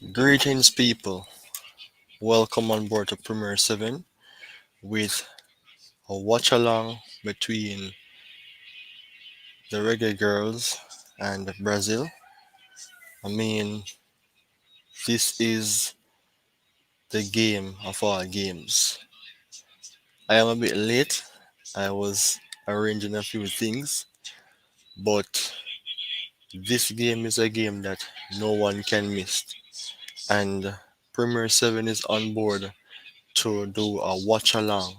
Greetings, people. Welcome on board to Premier 7 with a watch along between the Reggae Girls and Brazil. I mean, this is the game of all games. I am a bit late. I was arranging a few things, but this game is a game that no one can miss. And Premier 7 is on board to do a watch along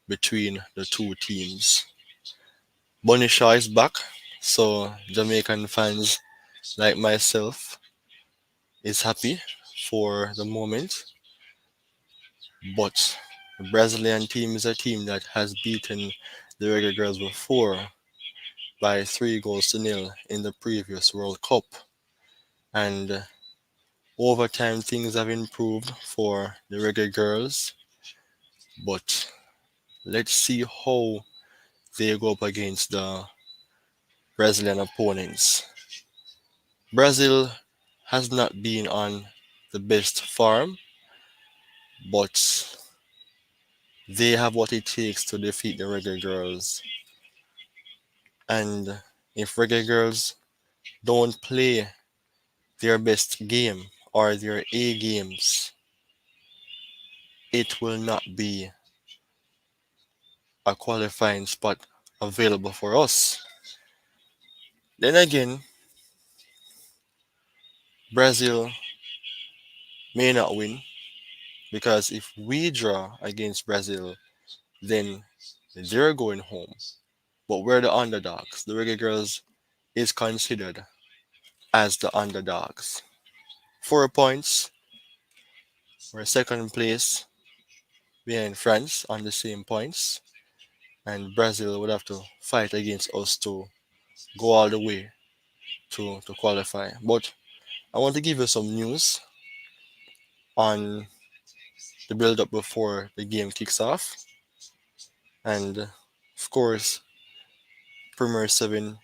between the two teams. Bunny Shaw is back, so Jamaican fans like myself is happy for the moment. But the Brazilian team is a team that has beaten the Reggae Girls before by 3 goals to nil in the previous World Cup. And over time, things have improved for the Reggae Girls. But let's see how they go up against the Brazilian opponents. Brazil has not been on the best form, but they have what it takes to defeat the Reggae Girls. And if Reggae Girls don't play their best game or their A games, it will not be a qualifying spot available for us. Then again, Brazil may not win because if we draw against Brazil, then they're going home. But we're the underdogs. The Reggae Girls is considered as the underdogs. 4 points. We're second place behind France on the same points, and Brazil would have to fight against us to go all the way to qualify. But I want to give you some news on the build up before the game kicks off. And of course, Premier 7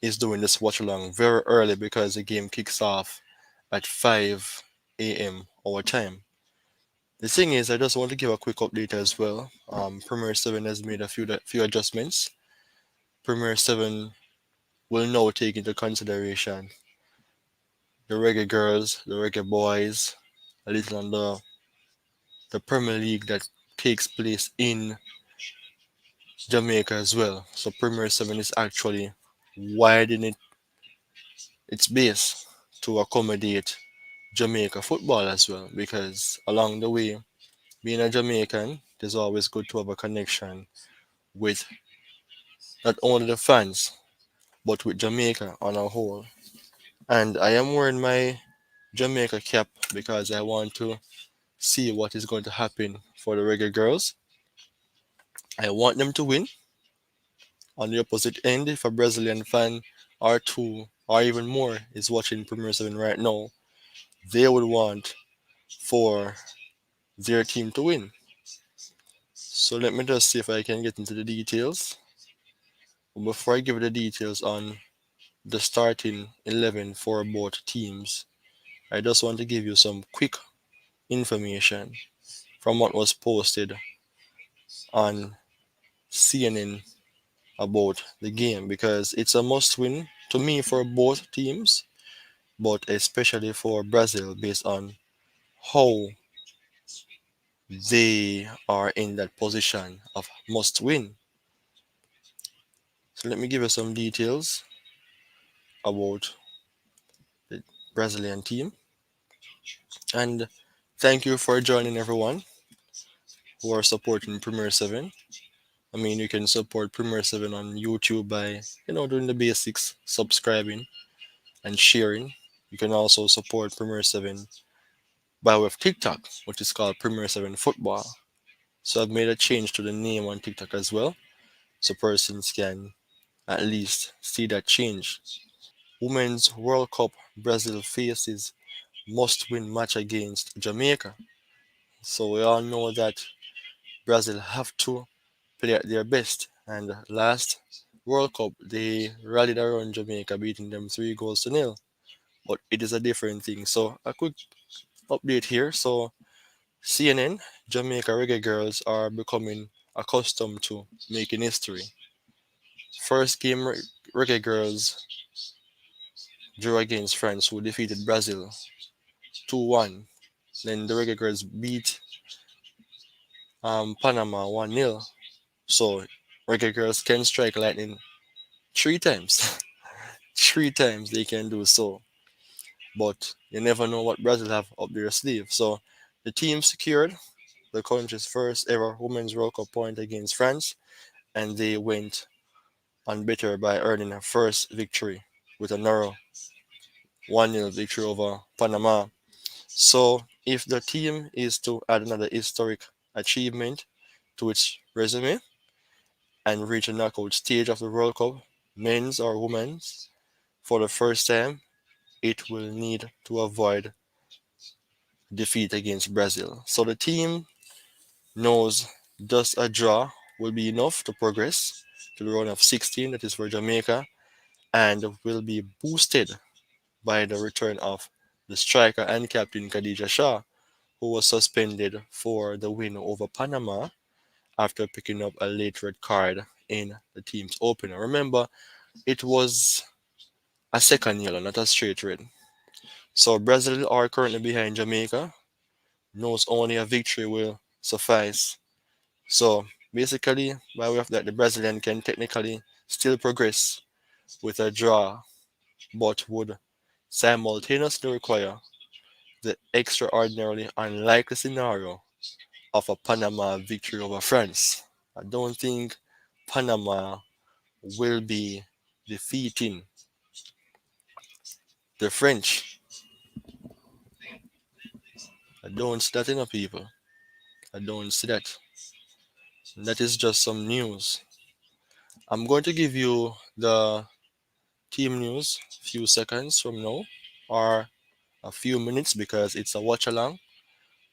is doing this watch along very early because the game kicks off at 5 a.m. our time. The thing is, I just want to give a quick update as well. Premier 7 has made a few adjustments. Premier 7 will now take into consideration the Reggae Girls, the Reggae Boys, a little on the Premier League that takes place in Jamaica as well. So Premier 7 is actually widening its base to accommodate Jamaica football as well because along the way, being a Jamaican, it is always good to have a connection with not only the fans but with Jamaica on a whole. And I am wearing my Jamaica cap because I want to see what is going to happen for the Reggae Girls. I want them to win. On the opposite end, if a Brazilian fan or two or even more is watching Premier 7 right now, they would want for their team to win. So let me just see if I can get into the details. Before I give the details on the starting 11 for both teams, I just want to give you some quick information from what was posted on CNN about the game because it's a must win to me for both teams, but especially for Brazil based on how they are in that position of must win. So let me give you some details about the Brazilian team. And thank you for joining everyone who are supporting Premier 7. I mean, you can support Premier 7 on YouTube by, doing the basics, subscribing and sharing. You can also support Premier 7 by way of TikTok, which is called Premier 7 Football. So I've made a change to the name on TikTok as well, so persons can at least see that change. Women's World Cup Brazil faces must-win match against Jamaica. So we all know that Brazil have to play at their best. And last World Cup, they rallied around Jamaica, beating them 3 goals to nil. but it is a different thing. So a quick update here. So CNN, Jamaica Reggae Girls are becoming accustomed to making history. First game, Reggae Girls drew against France, who defeated Brazil 2-1. Then the Reggae Girls beat Panama 1-0. So Reggae Girls can strike lightning three times. Three times they can do so. But you never know what Brazil have up their sleeve. So the team secured the country's first ever Women's World Cup point against France, and they went unbeaten by earning a first victory with a narrow 1-0 victory over Panama. So if the team is to add another historic achievement to its resume and reach a knockout stage of the World Cup, men's or women's, for the first time, it will need to avoid defeat against Brazil. So the team knows just a draw will be enough to progress to the round of 16, that is for Jamaica, and will be boosted by the return of the striker and captain Khadija Shaw, who was suspended for the win over Panama after picking up a late red card in the team's opener. Remember, it was a second yellow, not a straight red. So Brazil are currently behind Jamaica, knows only a victory will suffice. So basically, by way of that, the Brazilian can technically still progress with a draw, but would simultaneously require the extraordinarily unlikely scenario of a Panama victory over France. I don't think Panama will be defeating the French. I don't see that in the people. I don't see that. That is just some news. I'm going to give you the team news a few seconds from now, or a few minutes, because it's a watch along.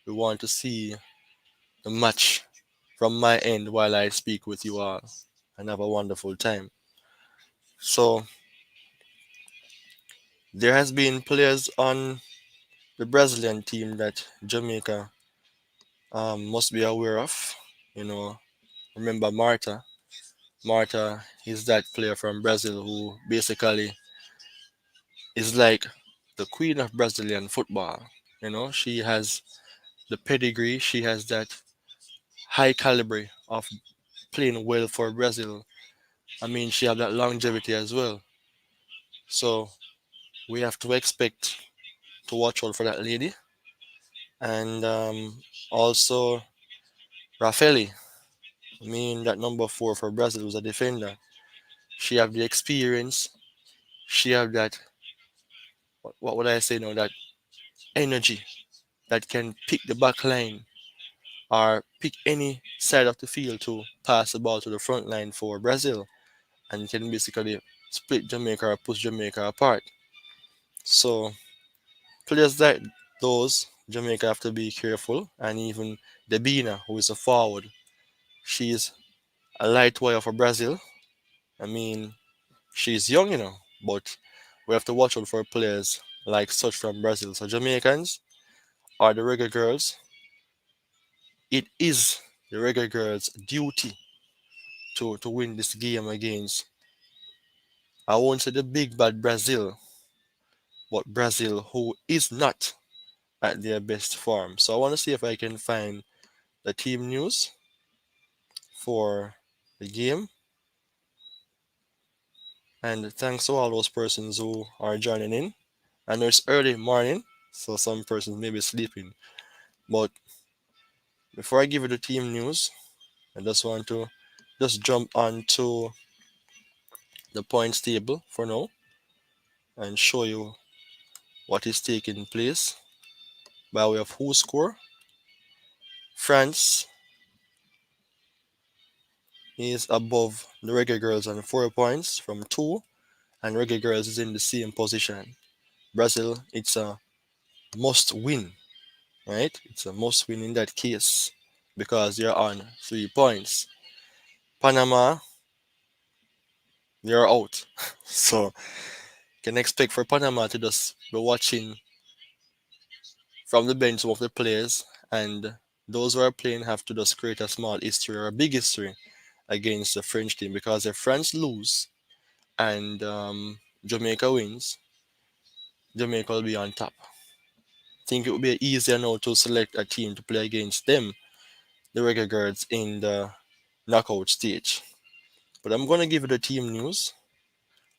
We want to see the match from my end while I speak with you all and have a wonderful time. So there has been players on the Brazilian team that Jamaica must be aware of. You know, remember Marta. Marta is that player from Brazil who basically is like the queen of Brazilian football. You know, she has the pedigree, she has that high caliber of playing well for Brazil. I mean, she have that longevity as well. So we have to expect to watch out for that lady. And also Rafaeli, I mean, that number four for Brazil was a defender. She have the experience. She have that, what would I say now, that energy that can pick the back line or pick any side of the field to pass the ball to the front line for Brazil and can basically split Jamaica or push Jamaica apart. So players like those, Jamaica have to be careful. And even Debina, who is a forward, she's a light wire for Brazil. I mean, she's young, but we have to watch out for players like such from Brazil. So Jamaicans are the Reggae Girls. It is the Reggae Girls' duty to win this game against, I won't say the big bad Brazil, but Brazil who is not at their best form. So I want to see if I can find the team news for the game. And thanks to all those persons who are joining in. I know it's early morning, so some persons may be sleeping. But before I give you the team news, I just want to just jump onto the points table for now and show you what is taking place by way of who score. France is above the Reggae Girls on 4 points from two, and Reggae Girls is in the same position. Brazil, it's a must win, right? It's a must win in that case because they're on 3 points. Panama, they're out. So Can expect for Panama to just be watching from the bench of the players, and those who are playing have to just create a small history or a big history against the French team, because if France lose and Jamaica wins, Jamaica will be on top. Think it would be easier now to select a team to play against them, the Reggae Girls, in the knockout stage. But I'm gonna give you the team news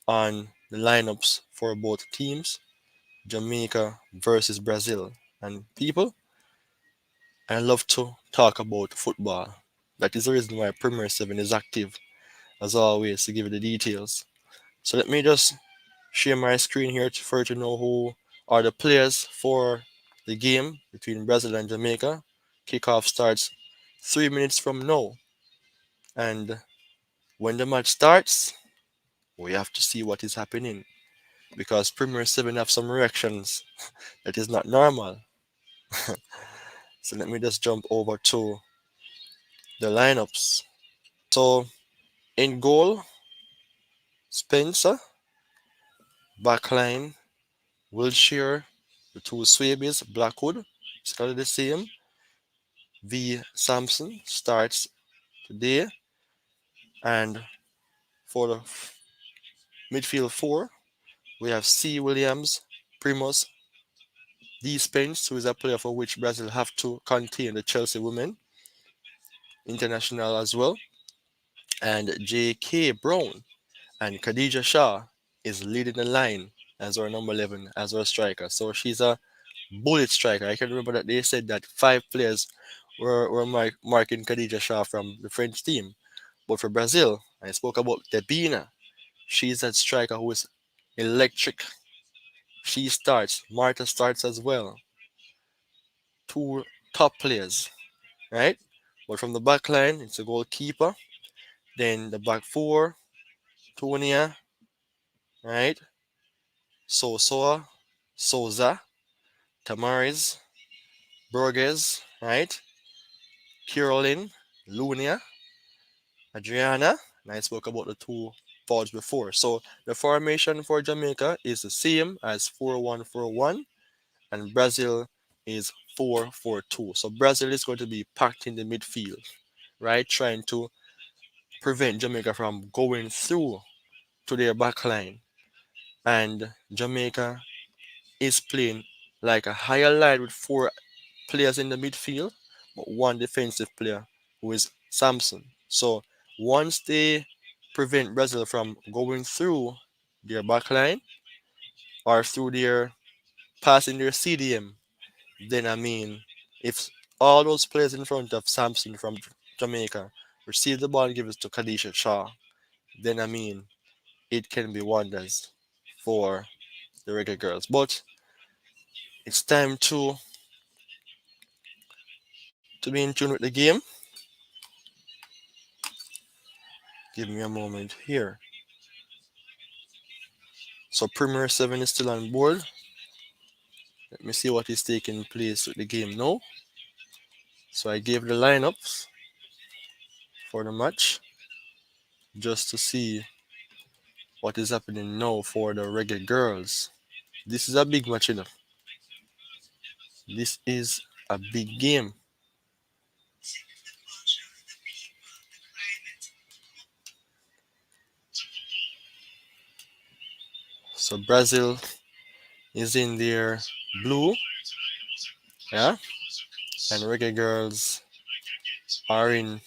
on the lineups for both teams, Jamaica versus Brazil. And people, I love to talk about football. That is the reason why Premier 7 is active, as always, to give you the details. So let me just share my screen here for you to know who are the players for the game between Brazil and Jamaica. Kickoff starts 3 minutes from now. And when the match starts, we have to see what is happening, because Premier 7 have some reactions that is not normal. So let me just jump over to the lineups. So in goal, Spencer, backline, Wilshire, the two Swabies, Blackwood, still the same. V. Sampson starts today, and for the midfield four, we have C. Williams, Primus, D. Spence, who is a player for which Brazil have to contain the Chelsea women international as well, and J.K. Brown and Khadija Shaw is leading the line as our number 11, as our striker. So she's a bullet striker. I can remember that they said that five players were marking Khadija Shaw from the French team. But for Brazil, I spoke about Debina. She's that striker who is electric. She starts. Marta starts as well. Two top players, right? But from the back line, it's a goalkeeper. Then the back four, Tonia, right? Sosoa, Souza, Tamariz, Burgess, right? Caroline, Lunia, Adriana, and I spoke about the two forwards before. So the formation for Jamaica is the same as 4-1-4-1, and Brazil is 4-4-2. So Brazil is going to be packed in the midfield, right? Trying to prevent Jamaica from going through to their back line. And Jamaica is playing like a higher line with four players in the midfield, but one defensive player who is Samson. So once they prevent Brazil from going through their back line or through their passing their CDM, then I mean, if all those players in front of Samson from Jamaica receive the ball and give it to Khadija Shaw, then I mean, it can be wonders for the Reggae Girls. But it's time to be in tune with the game. Give me a moment here. So Premier 7 is still on board. Let me see what is taking place with the game now. So I gave the lineups for the match just to see what is happening now for the Reggae Girls. This is a big match, you know. This is a big game. So Brazil is in their blue, yeah, and Reggae Girls are in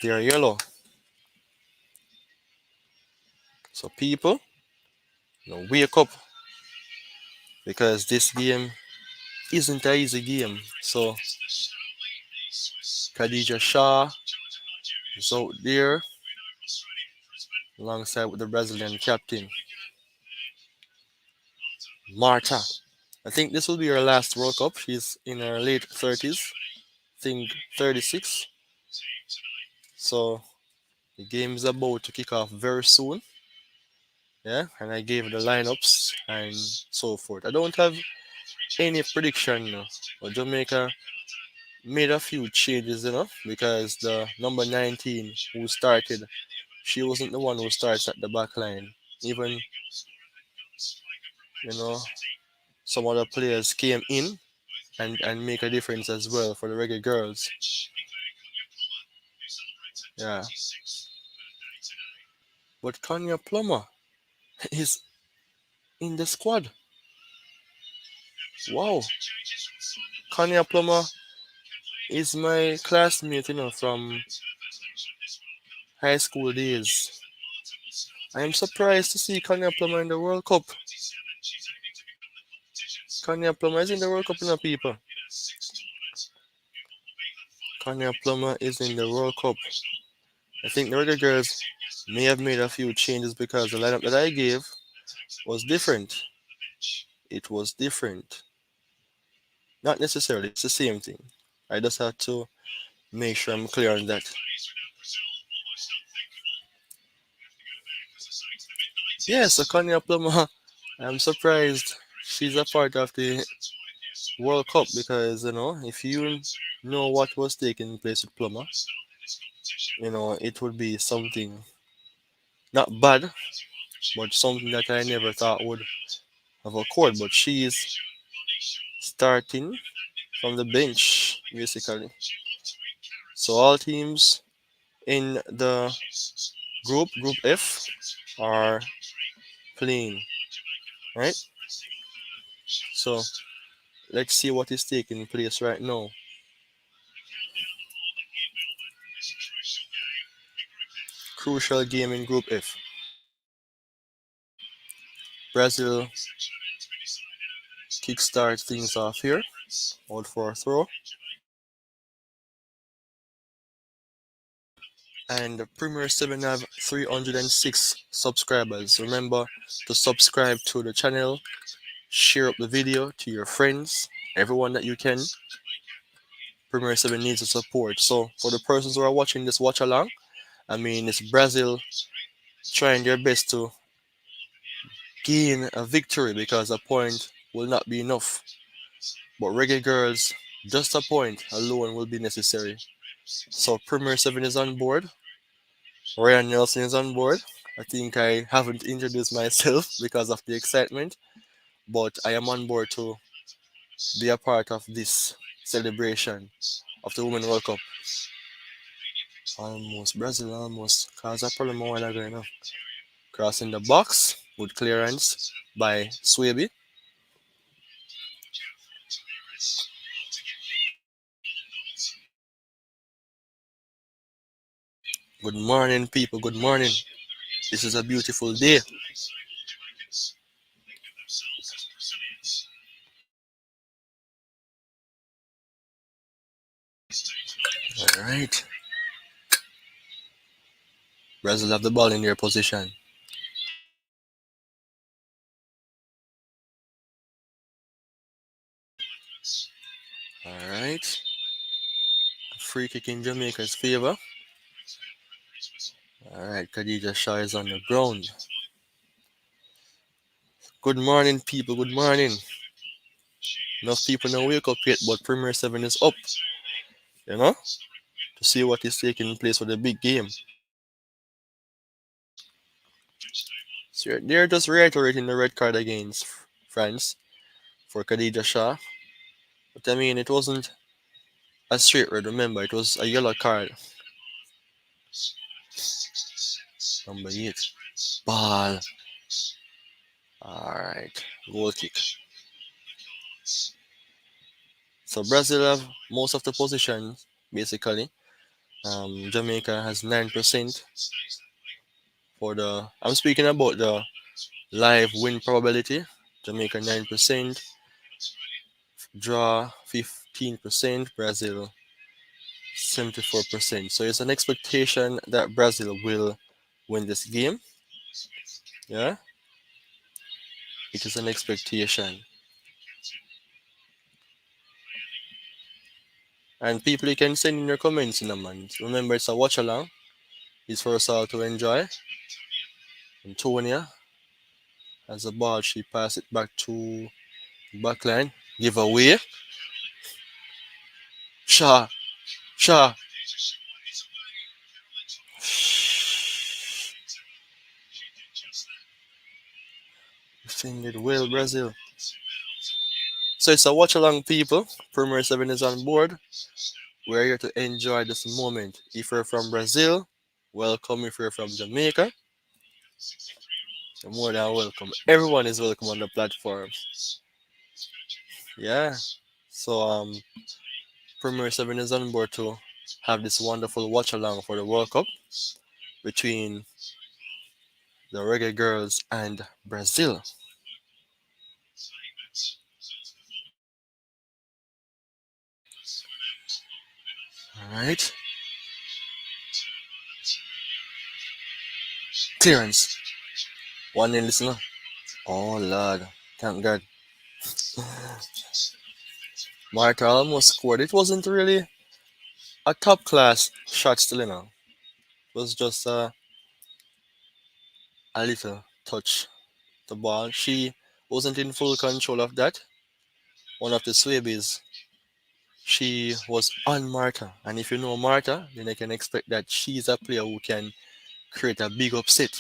their yellow. So people, wake up, because this game isn't an easy game. So Khadija Shaw is out there alongside with the Brazilian captain Marta. I think this will be her last World Cup. She's in her late 30s, I think 36. So the game is about to kick off very soon. Yeah, and I gave the lineups and so forth. I don't have any prediction, but Jamaica made a few changes, because the number 19 who started, she wasn't the one who starts at the back line. Even You know, some other players came in and make a difference as well for the Reggae Girls. Yeah, but Kanye Plummer is in the squad. Wow, Kanye Plummer is my classmate, from high school days. I am surprised to see Kanye Plummer in the World Cup. Kanye Plummer is in the World Cup, people. Kanye Plummer is in the World Cup. I think the Reggae Girls may have made a few changes because the lineup that I gave was different. It was different. Not necessarily, it's the same thing. I just had to make sure I'm clear on that. Yeah, so Kanye Plummer, I'm surprised she's a part of the World Cup because, if you know what was taking place with Plummer, it would be something not bad, but something that I never thought would have occurred. But she's starting from the bench, basically. So all teams in the Group F, are playing, right? So let's see what is taking place right now. Crucial game in Group F. Brazil kickstart things off here. Out for a throw. And the Premier 7 have 306 subscribers. Remember to subscribe to the channel, share up the video to your friends, everyone that you can. Premier 7 needs the support. So for the persons who are watching this watch along, it's Brazil trying their best to gain a victory because a point will not be enough. But Reggae Girls, just a point alone will be necessary. So Premier 7 is on board. Rayon Nelson is on board. I think I haven't introduced myself because of the excitement, but I am on board to be a part of this celebration of the Women World Cup. Almost, Brazil almost caused a problem a while ago, Crossing the box with clearance by Swaby. Good morning, people. Good morning. This is a beautiful day. All right. Brazil have the ball in their position. All right. Free kick in Jamaica's favor. All right. Khadija Shaw is on the ground. Good morning, people. Good morning. Enough people don't wake up yet, but Premier 7 is up, to see what is taking place for the big game. So they're just reiterating the red card against France for Khadija Shaw. But it wasn't a straight red, remember, it was a yellow card. Number 8. Ball. Alright. Goal kick. So Brazil have most of the position, basically. Jamaica has 9% for the. I'm speaking about the live win probability. Jamaica 9%, draw 15%, Brazil 74%. So it's an expectation that Brazil will win this game. Yeah, it is an expectation. And people, you can send in your comments in a month. Remember, it's a watch along. It's for us all to enjoy. Antonia has the ball. She pass it back to backline. Give away. Shaw. Shaw. Defended well, Brazil. So it's a watch along, people. Premier 7 is on board. We're here to enjoy this moment. If you're from Brazil, welcome. If you're from Jamaica, you're more than welcome. Everyone is welcome on the platform. Yeah. So Premier 7 is on board to have this wonderful watch along for the World Cup between the Reggae Girls and Brazil. Alright. Clearance. 1-0 listener. Oh lord. Thank God. Marta almost scored. It wasn't really a top class shot still, It was just a little touch. The ball. She wasn't in full control of that. One of the Swabies, she was on Marta. And if you know Marta, then I can expect that she's a player who can create a big upset.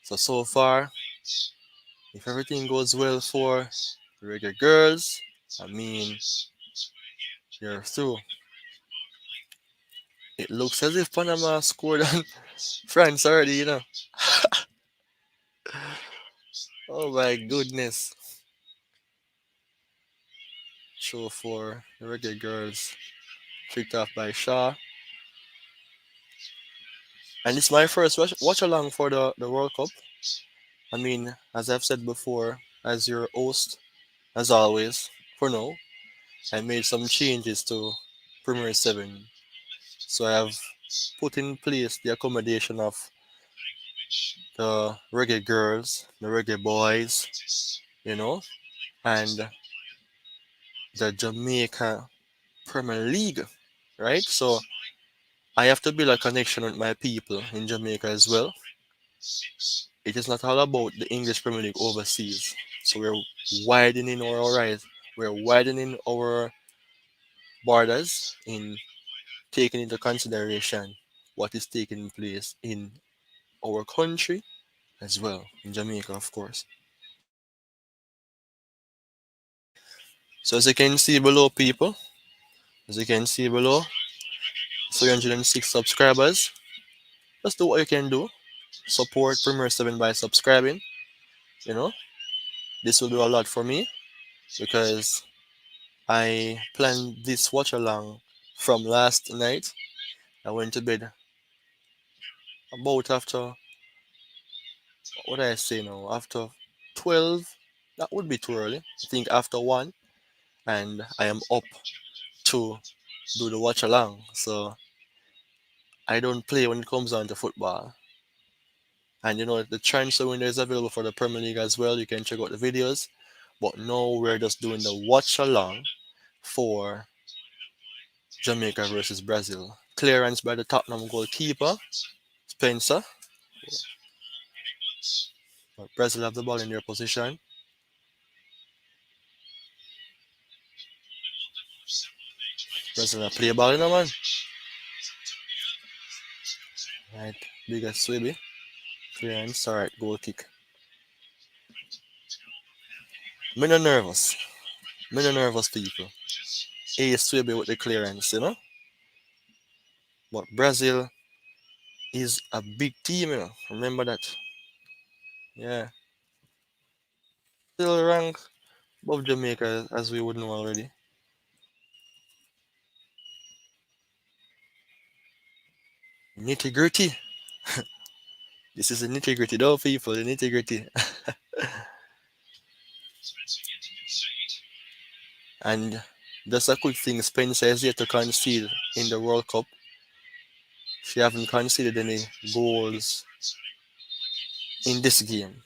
So far, if everything goes well for the Reggae Girls, I mean, you're through. It looks as if Panama scored on France already, Oh my goodness. Show for the Reggae Girls. Picked off by Shaw. And it's my first watch along for the World Cup. I mean, as I've said before, as your host, as always, for now, I made some changes to Premier 7. So I have put in place the accommodation of the Reggae Girls, the Reggae Boys, you know, and the Jamaica Premier League, right? So I have to build a connection with my people in Jamaica as well. It is not all about the English Premier League overseas. So we're widening our horizon. We're widening our borders in taking into consideration what is taking place in our country as well, in Jamaica, of course. So as you can see below, people, as you can see below, 306 subscribers. Just do what you can do. Support Premier 7 by subscribing. You know, this will do a lot for me because I planned this watch along from last night. I went to bed about after, what do I say now? After 12. That would be too early. I think after 1. And I am up to do the watch along. So I don't play when it comes down to football. And the transfer window is available for the Premier League as well. You can check out the videos. But no, we're just doing the watch along for Jamaica versus Brazil. Clearance by the Tottenham goalkeeper, Spencer. But Brazil have the ball in their position. Brazil play ball, man. Right, biggest Swibby. Clearance, alright, goal kick. Me no nervous. Me no nervous, people. Ace Swibby with the clearance. But Brazil is a big team. Remember that. Yeah. Still rank above Jamaica, as we would know already. Nitty gritty. This is the nitty gritty, though, people. The nitty gritty. And just a quick thing, Spencer is yet to concede in the World Cup. She haven't conceded any goals in this game.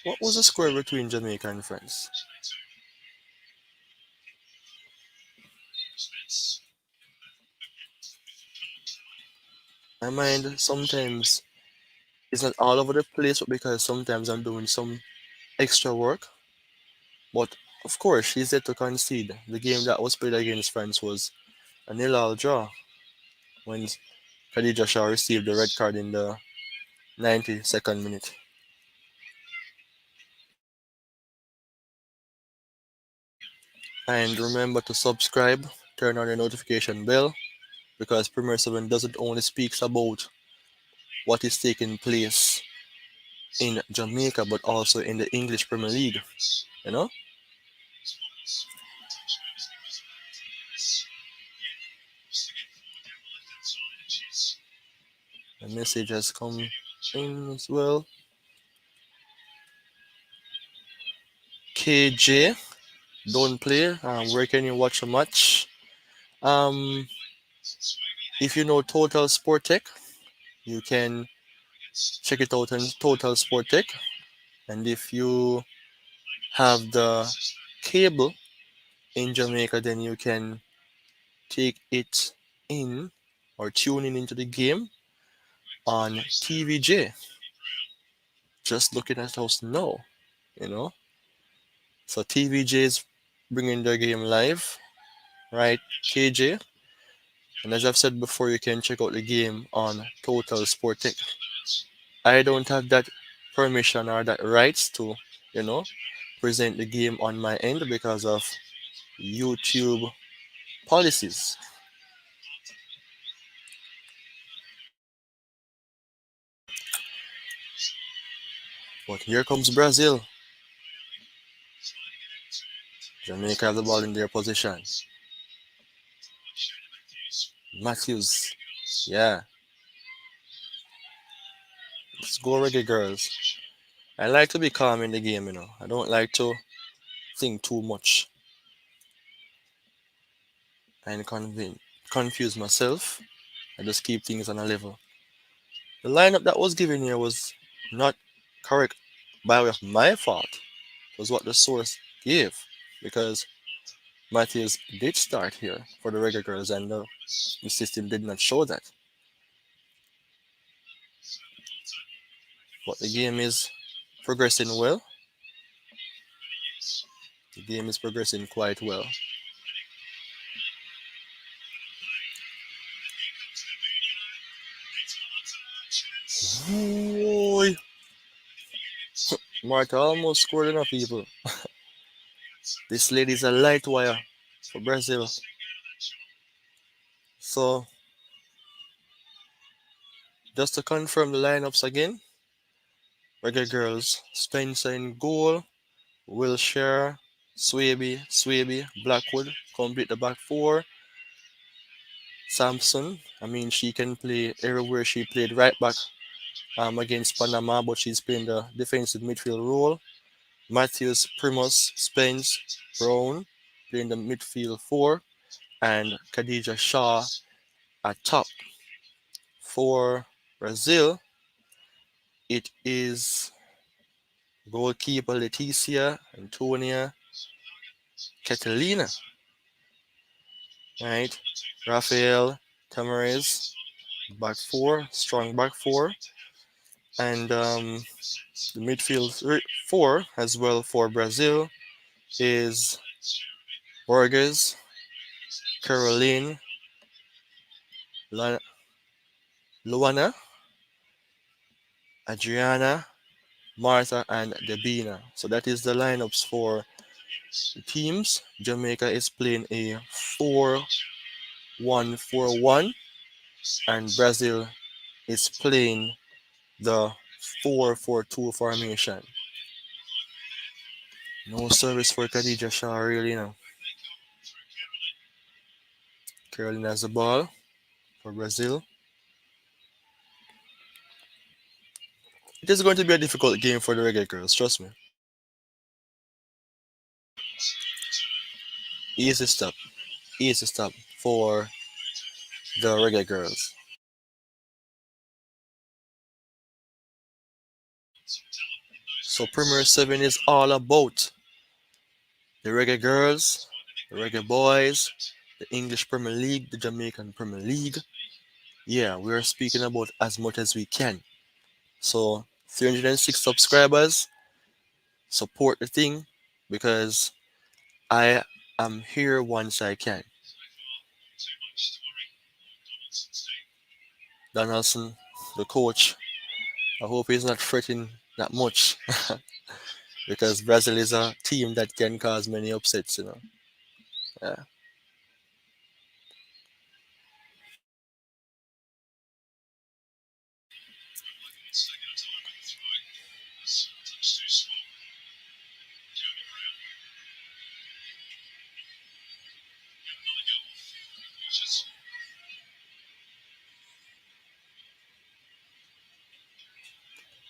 What was the score between Jamaica and France? My mind sometimes is not all over the place because sometimes I'm doing some extra work. But of course, she's yet to concede. The game that was played against France was a nil-all draw when Khadija Shaw received the red card in the 92nd minute. And remember to subscribe, turn on the notification bell, because Premier 7 doesn't only speaks about what is taking place in Jamaica, but also in the English Premier League. You know, the message has come in as well. KJ, don't play. Where can you watch a match? Um, if you know Total Sport Tech, you can check it out on Total Sport Tech. And if you have the cable in Jamaica, then you can take it in or tune in into the game on TVJ. Just looking at us now, you know. So TVJ is bringing the game live, right? KJ. And as I've said before, you can check out the game on Total Sport Tech. I don't have that permission or that rights to, you know, present the game on my end because of YouTube policies. But here comes Brazil. Jamaica have the ball in their position. Matthews. Yeah. Let's go, Reggae Girls. I like to be calm in the game, you know. I don't like to think too much and confuse myself. I just keep things on a level. The lineup that was given here was not correct by way of my fault. It was what the source gave. Because Matthews did start here for the Reggae Girls and the system did not show that. But the game is progressing well. The game is progressing quite well. Boy, Marta almost scored enough people. This lady's a light wire for Brazil. So just to confirm the lineups again, Reggae Girls, Spencer in goal, Wilshire, Swaby, Blackwood, complete the back four. Sampson, I mean, she can play everywhere. She played right back against Panama, but she's playing the defensive midfield role. Matthews, Primus, Spence, Brown playing the midfield four, and Khadija Shaw at top. For Brazil, it is goalkeeper Leticia, Antonia, Catalina, right? Rafael, Tamariz, back four, strong back four, and the midfield four as well for Brazil is Borges, Caroline, Luana, Adriana, Martha, and Debina. So that is the lineups for the teams. Jamaica is playing a 4-1-4-1, and Brazil is playing the 4-4-2 formation. No service for Khadija Shaw, really, now. Caroline has the ball for Brazil. It is going to be a difficult game for the Reggae Girls, trust me. Easy stop, easy stop for the Reggae Girls. So Premier 7 is all about the Reggae Girls, the Reggae Boys, the English Premier League, the Jamaican Premier League. Yeah, we are speaking about as much as we can. So 306 subscribers, support the thing because I am here once I can. Donaldson, the coach, I hope he's not fretting that much because Brazil is a team that can cause many upsets, you know. Yeah.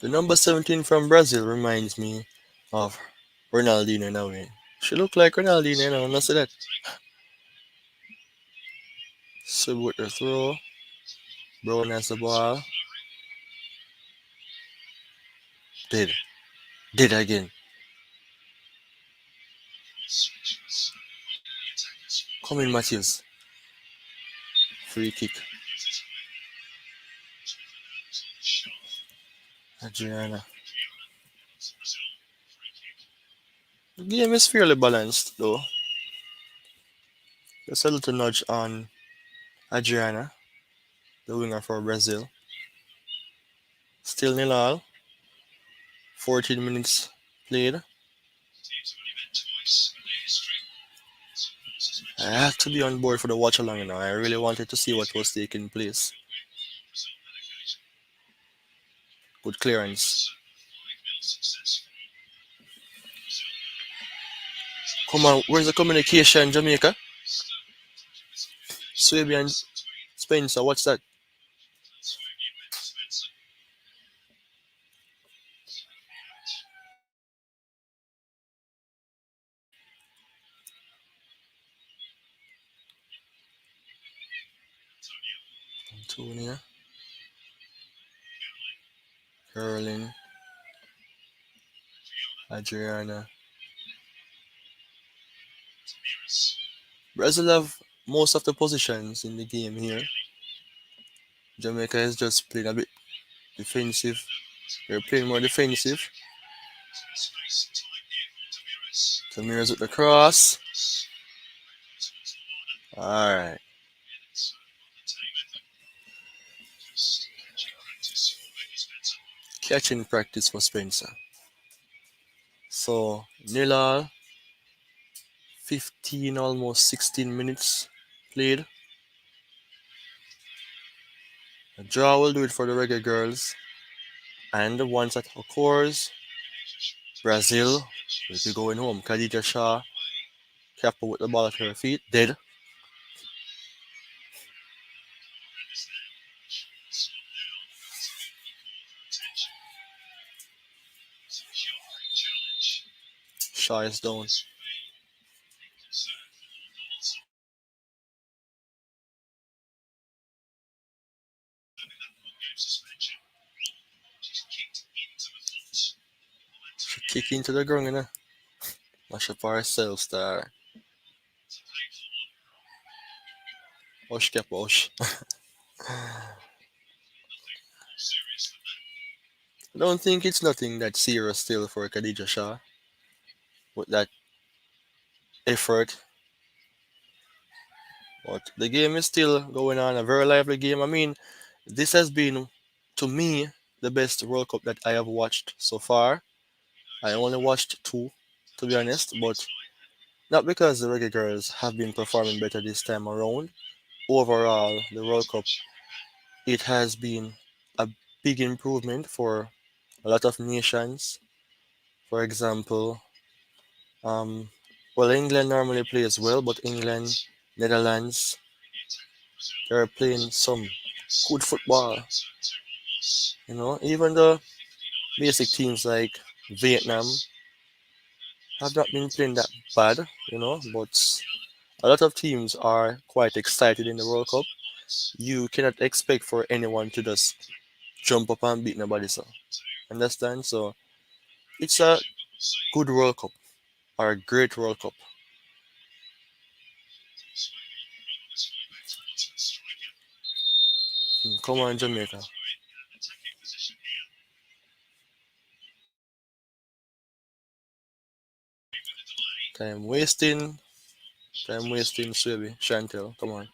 The number 17 from Brazil reminds me of Ronaldinho in a way. She look like Ronaldinho, you know, not say that. So with the throw, Brown has the ball. Did. Did again. Come in, Matthews. Free kick. Adriana. The game is fairly balanced, though. Just a little nudge on Adriana, the winger for Brazil. Still nil all. 14 minutes played. I have to be on board for the watch along now. I really wanted to see what was taking place. Good clearance. Come on, where's the communication, Jamaica? Swaby and Spencer, what's that? Antonia, Caroline, Adriana. Brazil have most of the positions in the game here. Jamaica is just playing a bit defensive. They're playing more defensive. Tamiras with the cross. Alright. Catching practice for Spencer. So, nil all, 15, almost 16 minutes played. A draw will do it for the Reggae Girls. And once that occurs, Brazil will be going home. Khadija Shaw, careful with the ball at her feet, dead. Shaw is down. She kick into the ground, you know. Mash up ourselves there. Hush, kept hush. I don't think it's nothing that serious still for Khadija Shaw with that effort. But the game is still going on, a very lively game. I mean, this has been, to me, the best World Cup that I have watched so far. I only watched two, to be honest, but not because the Reggae Girls have been performing better this time around. Overall, the World Cup, it has been a big improvement for a lot of nations. For example, um, well, England normally plays well, but England, Netherlands, they're playing some good football. You know, even the basic teams like Vietnam have not been playing that bad, you know, but a lot of teams are quite excited in the World Cup. You cannot expect for anyone to just jump up and beat nobody, so understand? So it's a good World Cup or a great World Cup. Come on, Jamaica. Time wasting, time wasting, Swaby, Chantel, come on.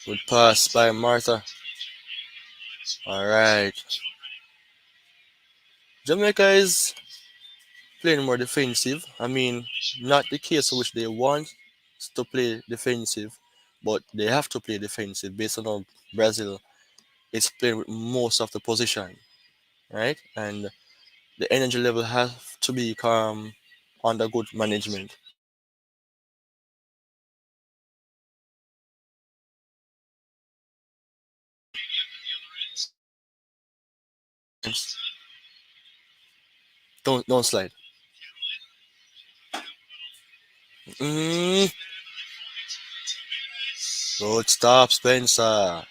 Good pass by Martha. All right, Jamaica is playing more defensive. I mean, not the case which they want to play defensive, but they have to play defensive based on how Brazil is playing with most of the position, right? And the energy level has to be under good management. Don't slide. Mm, good stop, Spencer.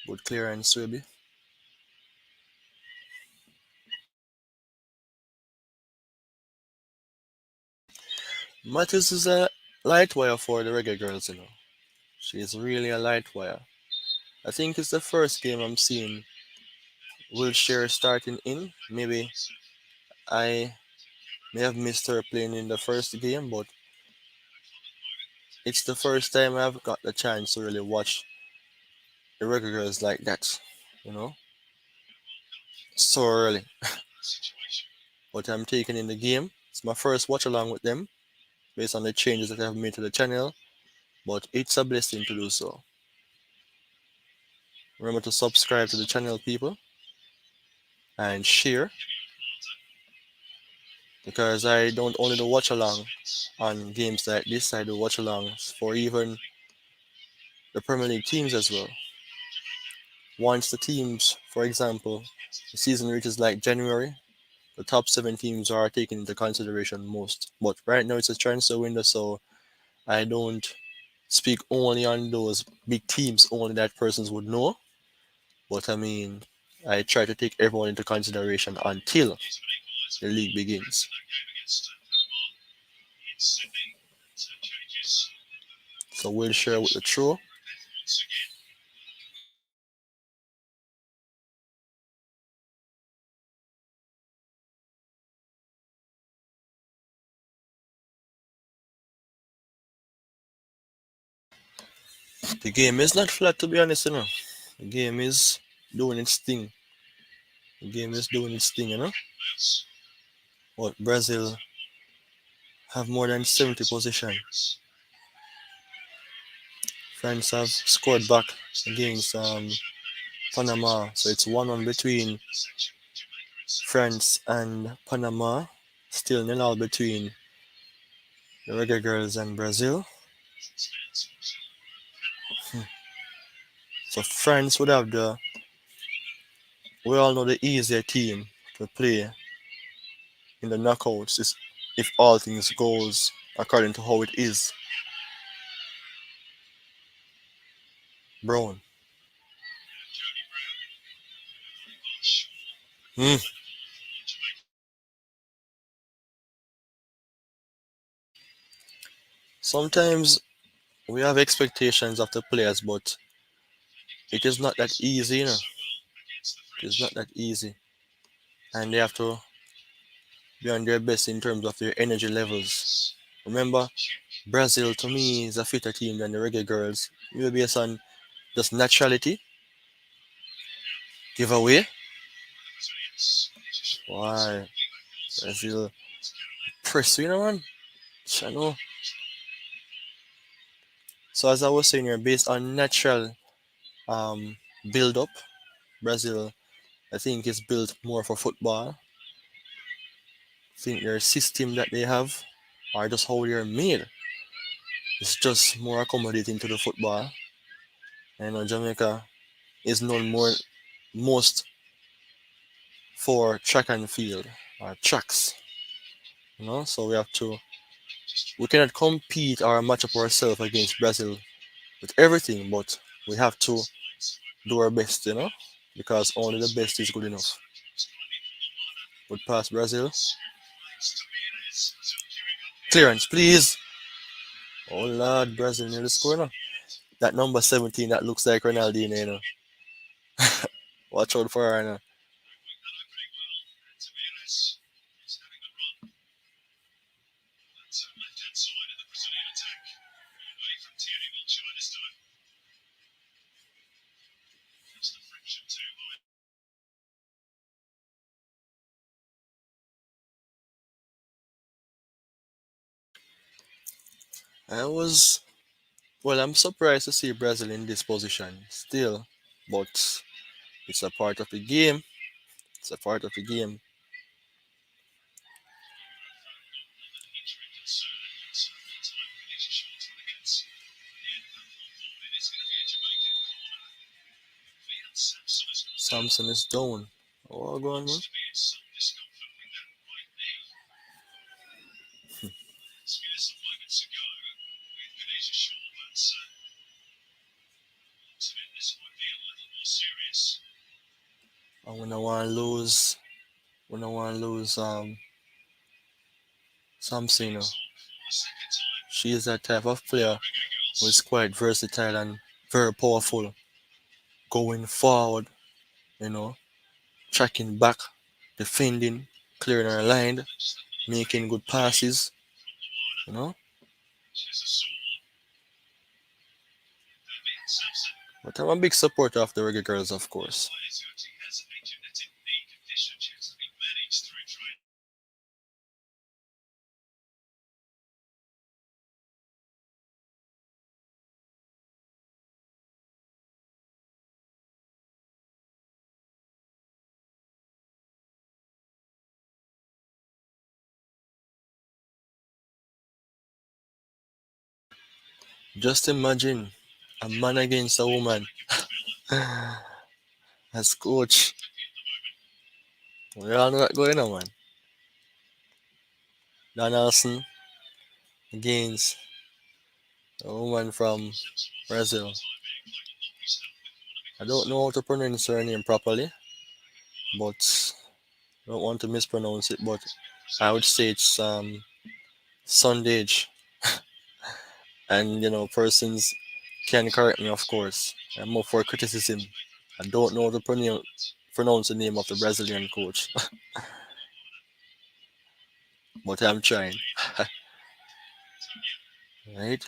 Good clearance, Swaby. Matthews is a light wire for the Reggae Girls, you know. She's really a light wire. I think it's the first game I'm seeing Wilshire starting in. Maybe I may have missed her playing in the first game, but it's the first time I've got the chance to really watch the Reggae Girls like that, you know, so early. But I'm taking in the game. It's my first watch along with them based on the changes that I've made to the channel, but it's a blessing to do so. Remember to subscribe to the channel, people, and share because I don't only do watch along on games like this, I do watch alongs for even the Premier League teams as well. Once the teams, for example, the season reaches like January, the top seven teams are taken into consideration most. But right now it's a transfer window, so I don't speak only on those big teams only that persons would know. But I mean, I try to take everyone into consideration until the league begins. So we'll share with the throw. The game is not flat to be honest, you know. The game is doing its thing. The game is doing its thing, you know. But Brazil have more than 70 possession. France have scored back against Panama, so it's 1-1 between France and Panama. Still nil all between the Reggae Girls and Brazil. So France would have we all know the easier team to play in the knockouts is if all things goes according to how it is. Brown. Hmm. Sometimes we have expectations of the players, but it is not that easy, you know. It is not that easy, and they have to be on their best in terms of their energy levels. Remember, Brazil to me is a fitter team than the Reggae Girls. Maybe based on just naturality, giveaway. Why Brazil press you know man? I know. So as I was saying here, based on natural um build up, Brazil I think is built more for football. I think their system that they have, or just how they're made, is just more accommodating to the football. And Jamaica is known more most for track and field or tracks. So we cannot compete or match up ourselves against Brazil with everything, but we have to do our best, because only the best is good enough. Would pass Brazil. Clearance, please. Oh Lord, Brazil nearly score now. That number 17 that looks like Ronaldinho, you know. Watch out for her now. I was well, I'm surprised to see Brazil in this position still, but it's a part of the game. It's a part of the game. Samson is down. Oh, go on, man. And when I want to lose, when I want to lose, Samson, you know, she is that type of player who is quite versatile and very powerful, going forward, you know, tracking back, defending, clearing her line, making good passes, you know. But I'm a big supporter of the Reggae Girls, of course. Just imagine a man against a woman as coach. We all know that going on, man. Rayon Nelson against a woman from Brazil. I don't know how to pronounce her name properly, but I don't want to mispronounce it. But I would say it's Sundage, and you know, persons can correct me, of course. I'm up for criticism. I don't know how to pronounce the name of the Brazilian coach, but I'm trying. Right?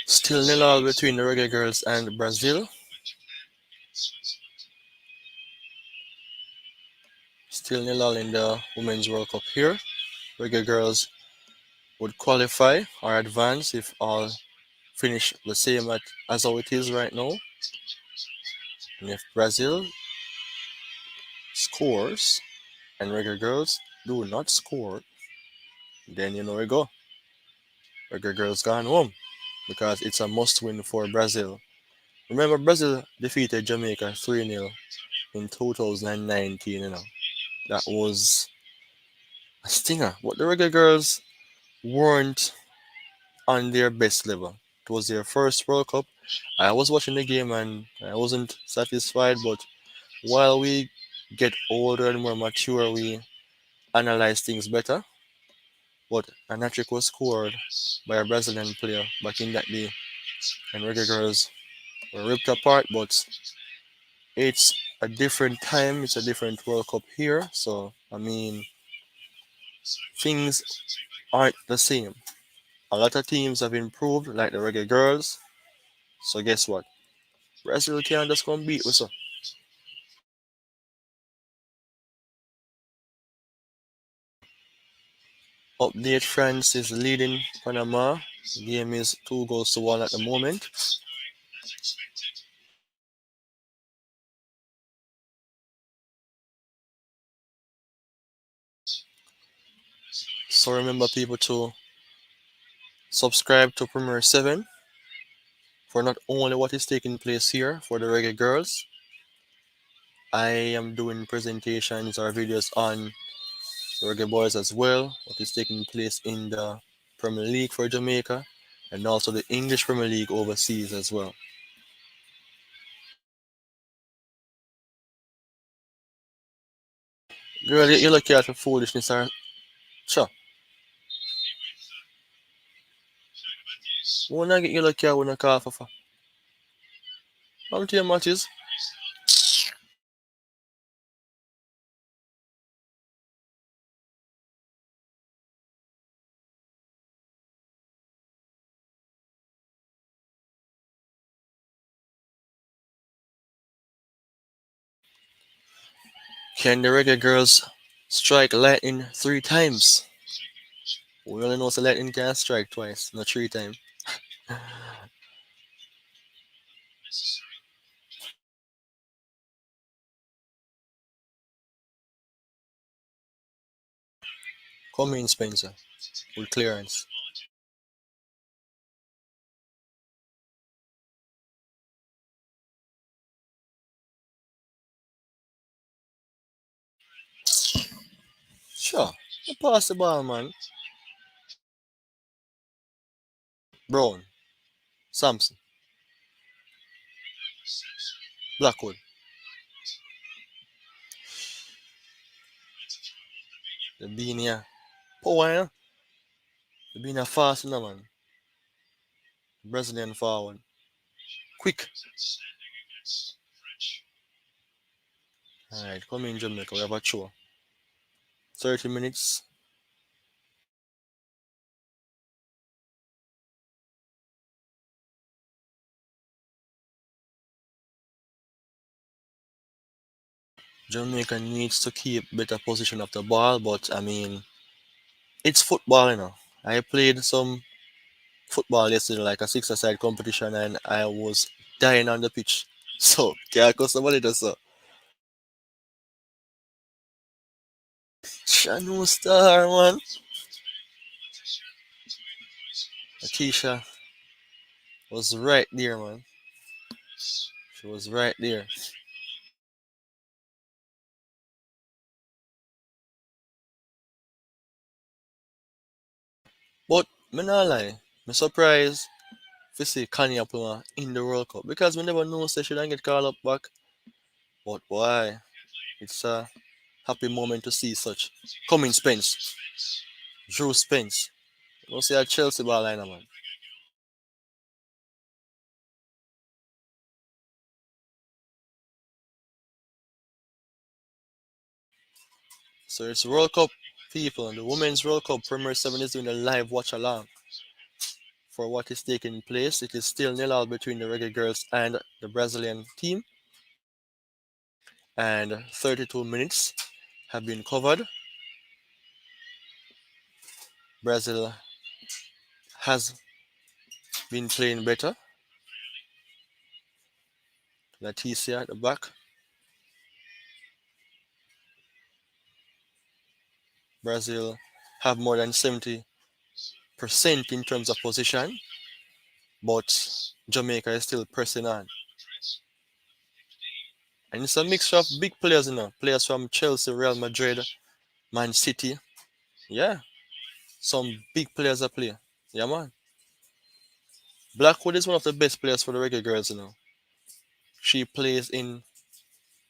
Still nil all between the Reggae Girls and Brazil. Still nil all in the Women's World Cup here. Reggae Girls would qualify or advance if all finish the same as how it is right now. And if Brazil scores and Reggae Girls do not score, then you know we go. Reggae Girls gone home because it's a must win for Brazil. Remember, Brazil defeated Jamaica 3-0 in 2019, you know. That was a stinger. But the Reggae Girls weren't on their best level. It was their first World Cup. I was watching the game and I wasn't satisfied, but while we get older and more mature, we analyze things better. But an hat-trick was scored by a Brazilian player back in that day, and Reggae Girls were ripped apart. But it's a different time. It's a different World Cup here. So I mean, things aren't the same. A lot of teams have improved, like the Reggae Girls. So guess what? Brazil can't just come beat us. Update: France is leading Panama. The game is 2 goals to 1 at the moment. So remember, people, to subscribe to Premier 7 for not only what is taking place here for the Reggae Girls. I am doing presentations or videos on the Reggae Boys as well, what is taking place in the Premier League for Jamaica, and also the English Premier League overseas as well. Girl, you look at the foolishness, or sure. When I get you look at when I call for. I'm to your matches. Can the Reggae Girls strike lightning 3 times? We only know the lightning can strike twice, not 3 times. Come in, Spencer, with clearance. Sure. You pass the ball, man. Brown, Sampson, Blackwood, the Beania. Power, yeah? The Beania fast, no, man. Brazilian forward. Quick. Alright, come in, Jamaica. We have a show. 30 minutes. Jamaica needs to keep better position of the ball, but I mean, it's football, you know. I played some football yesterday, like a six-a-side competition, and I was dying on the pitch. So, can't cost somebody to so. Chanu Star, man. Akeisha was right there, man. She was right there. But, me not lie, me surprised to see Kanye Pluma in the World Cup because we never know say she don't get called up back. But why? It's a happy moment to see such. Coming Spence, Drew Spence. You know, see a Chelsea ball liner, man. So it's World Cup, people, and the Women's World Cup Premier 7 is doing a live watch along for what is taking place. It is still nil all between the Reggae Girls and the Brazilian team, and 32 minutes have been covered. Brazil has been playing better. Leticia at the back. Brazil have more than 70% in terms of position, but Jamaica is still pressing on. And it's a mixture of big players, you know, players from Chelsea, Real Madrid, Man City. Yeah, some big players are playing. Yeah, man. Blackwood is one of the best players for the Reggae Girls, you know. She plays in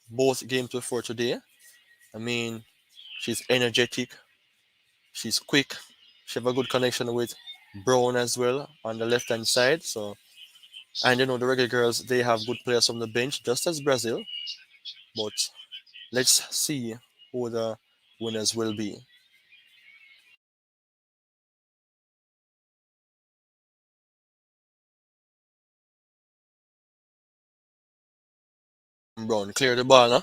both games before today. I mean, she's energetic, she's quick, she have a good connection with Brown as well on the left hand side. So, and you know, the Reggae Girls, they have good players from the bench, just as Brazil. But let's see who the winners will be. Brown, clear the ball, huh?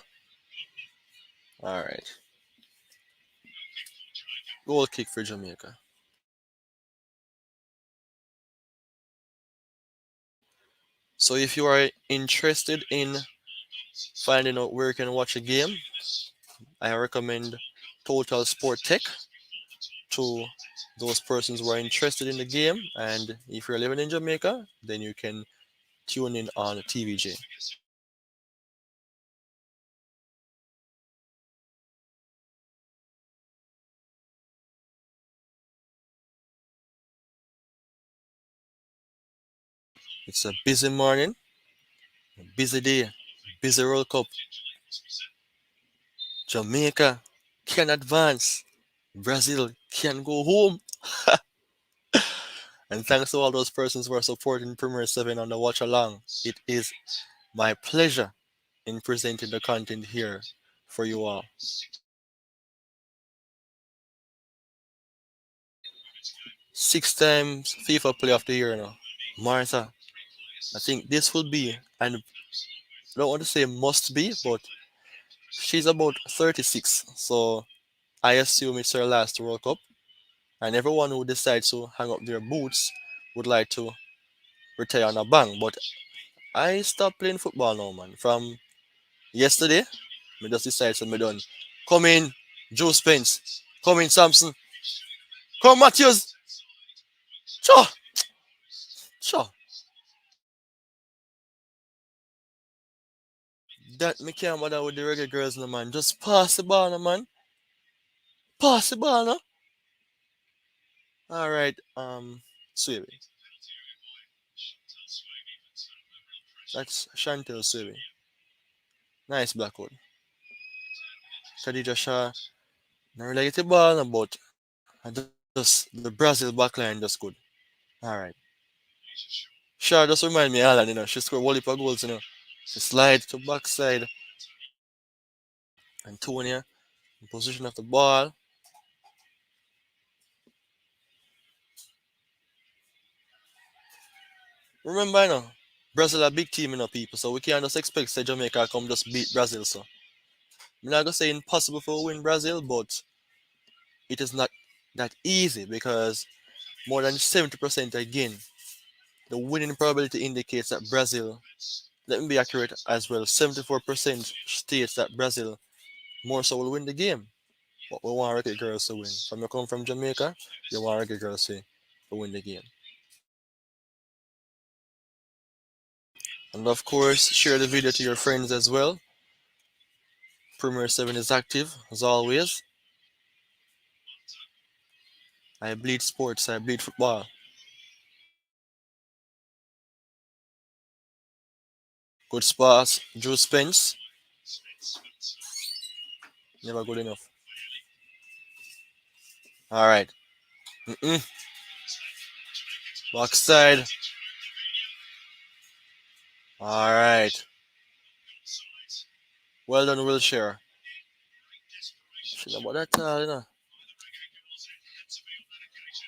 Alright. Goal kick for Jamaica. So if you are interested in finding out where you can watch a game, I recommend Total Sport Tech to those persons who are interested in the game. And if you're living in Jamaica, then you can tune in on TVJ. It's a busy morning, a busy day, busy World Cup. Jamaica can advance. Brazil can go home. And thanks to all those persons who are supporting Premier 7 on the watch along. It is my pleasure in presenting the content here for you all. 6 times FIFA Player of the Year now. Martha, I think this will be, and I don't want to say must be, but she's about 36. So I assume it's her last World Cup. And everyone who decides to hang up their boots would like to retire on a bang. But I stopped playing football now, man. From yesterday, me just decided to me done. Come in, Joe Spence. Come in, Samson. Come, Matthews. Sure, sure. That me can't bother with the reggae girls, no man. Just pass the ball, no man. Pass the ball, no. All right, Sweetie. That's Chantel Sweetie. Nice Blackwood. Khadija Shaw. Not really get the ball, no, but I just the Brazil backline just good. All right. Shaw just remind me of Alan, She scored one heap of goals. She slide to backside. Antonia in position of the ball. Remember, Brazil a big team, people. So we can't just expect say Jamaica come just beat Brazil. So I'm not gonna say impossible for win Brazil, but it is not that easy because more than 70% again, the winning probability indicates that Brazil. Let me be accurate as well. 74% states that Brazil more so will win the game. But we want Reggae Girls to win. From you come from Jamaica, you want Reggae Girls to win the game. And of course, share the video to your friends as well. Premier 7 is active as always. I bleed sports, I bleed football. Good spots. Drew Spence, never good enough. Alright. Mm-mm. Backside. Alright. Well done, Wilshire. Shit about that,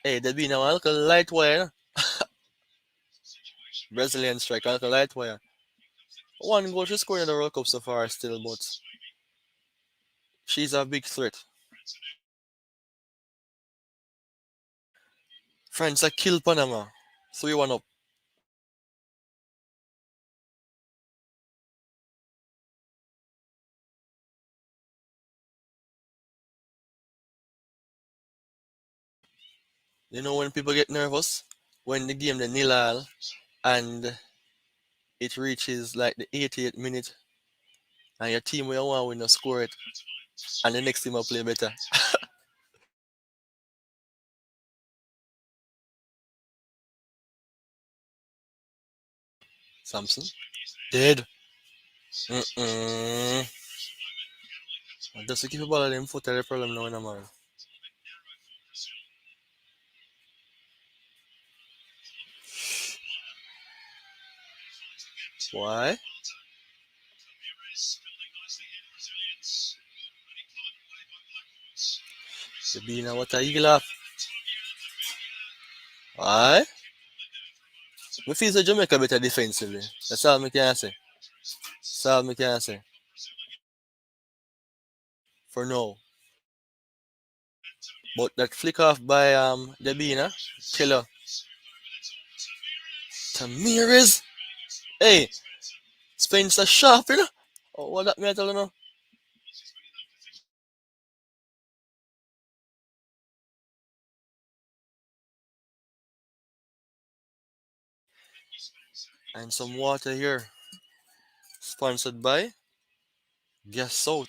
Hey, there be now a little light wire. Brazilian striker, a little light wire. One goal she scored in the World Cup so far still, but she's a big threat. France a kill Panama. 3-1 up. When people get nervous? When the game the nil all and it reaches like the 88th minute and your team will want win score it and the next team will play better. Samson. Dead. Mm-mm. Just to keep the ball at them foot the problem now, man. Why? The being what a eagle off. Why? We feel the Jamaica better defensively. That's all I can say. all I can say for now. But that flick off by Debina, killer. Tamirez, hey, Spencer Sharp, you know. Oh, what that metal, you know? And some water here, sponsored by Gas South.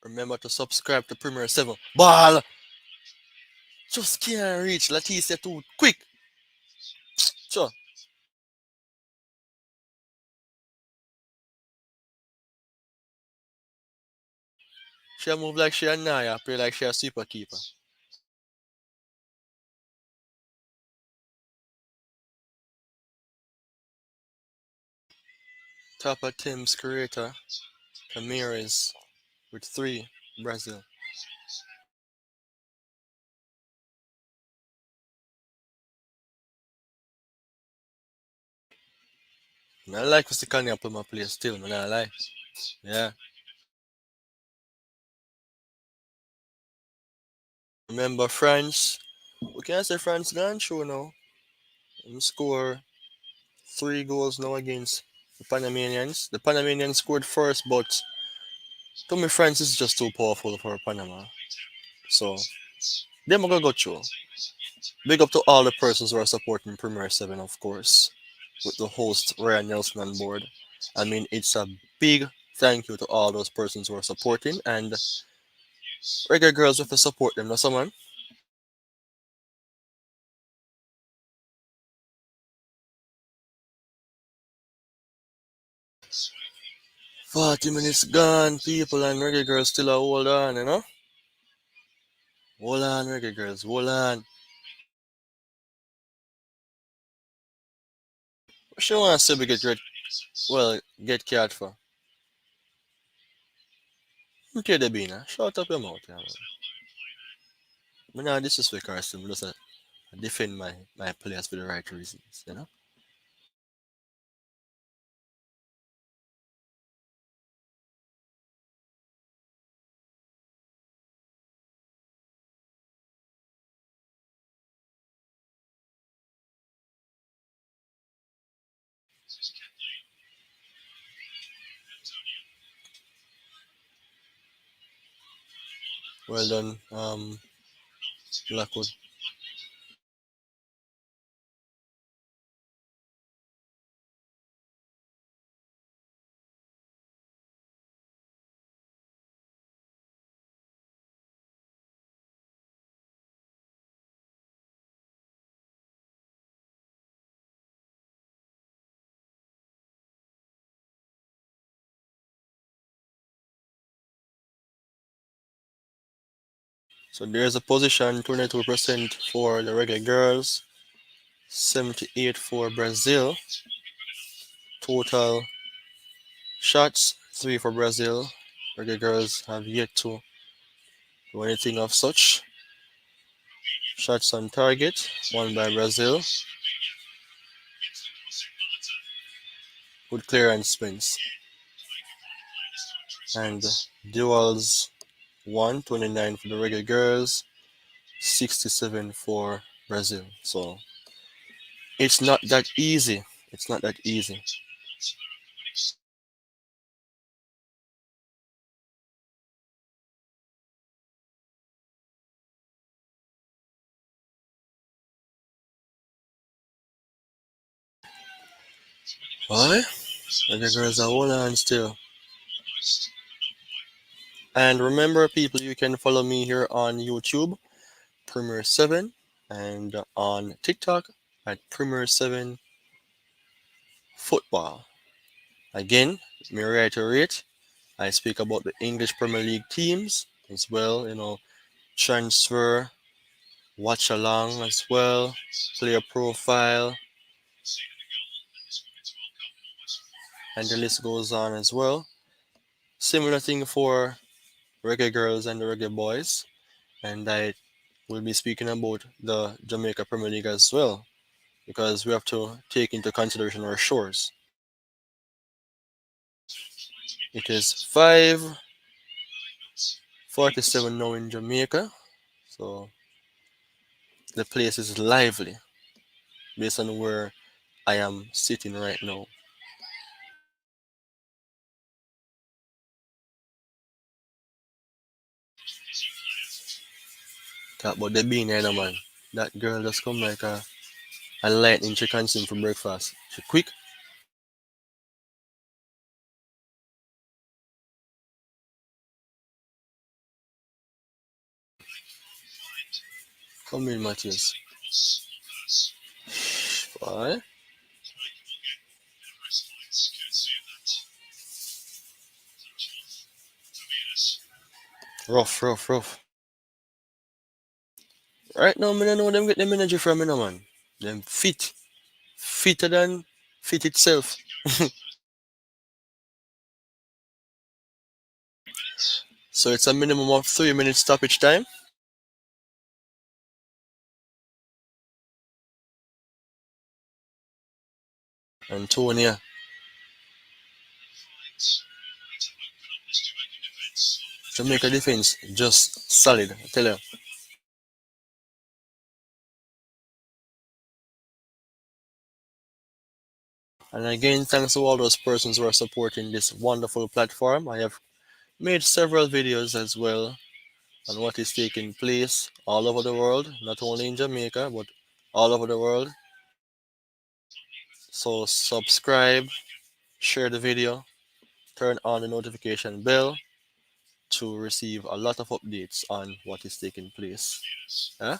Remember to subscribe to Premier 7. Ball! Just can't reach Leticia too quick. Sure. She move like she a Naya, play like she a super keeper. Top of Tim's creator, Ramirez, with 3, Brazil. I like Mr. Kanye up in my place still, man. I like. Yeah. Remember France? We can't say France gone through now. And score 3 goals now against the Panamanians. The Panamanians scored first, but to me, France is just too powerful for Panama. So, they're gonna go through. Big up to all the persons who are supporting Premier 7, of course, with the host Rayon Nelson on board. I mean, it's a big thank you to all those persons who are supporting, and Reggae Girls have to support them, no someone. 40 minutes gone, people, and Reggae Girls still a hold on, you know? Hold on, Reggae Girls, hold on. What she want to say we get red, well, get cat for? Okay, Debina, shut up your mouth, yeah, man. I'm not disrespect her, still, just defend my players for the right reasons, you know? Well done, Blackwood. So there's a position 22% for the Reggae Girls, 78 for Brazil. Total shots 3 for Brazil. Reggae Girls have yet to do anything of such. Shots on target, 1 by Brazil. Good clearance spins. And duels 129 for the Reggae Girls, 67 for Brazil. So it's not that easy. It's not that easy. Why? Reggae Girls are all on still. And remember, people, you can follow me here on YouTube, Premier 7, and on TikTok at Premier 7 Football. Again, let me reiterate, I speak about the English Premier League teams as well, transfer watch along as well, player profile, and the list goes on as well. Similar thing for Reggae Girls and the Reggae Boys, and I will be speaking about the Jamaica Premier League as well, because we have to take into consideration our shores. It is 5:47 now in Jamaica, so the place is lively based on where I am sitting right now. Talk about the bean here, no man. That girl just come like a lightning she consume for breakfast. She quick. Come in, Matthias. Why? Rough, rough, rough. Right now, me don't know them get them energy from me, no man. Them fit. Fitter than fit itself. So it's a minimum of 3 minutes stoppage time. And Tony, yeah, Jamaica defense just solid. I tell you. And again, thanks to all those persons who are supporting this wonderful platform. I have made several videos as well on what is taking place all over the world, not only in Jamaica, but all over the world. So subscribe, share the video, turn on the notification bell to receive a lot of updates on what is taking place. Huh?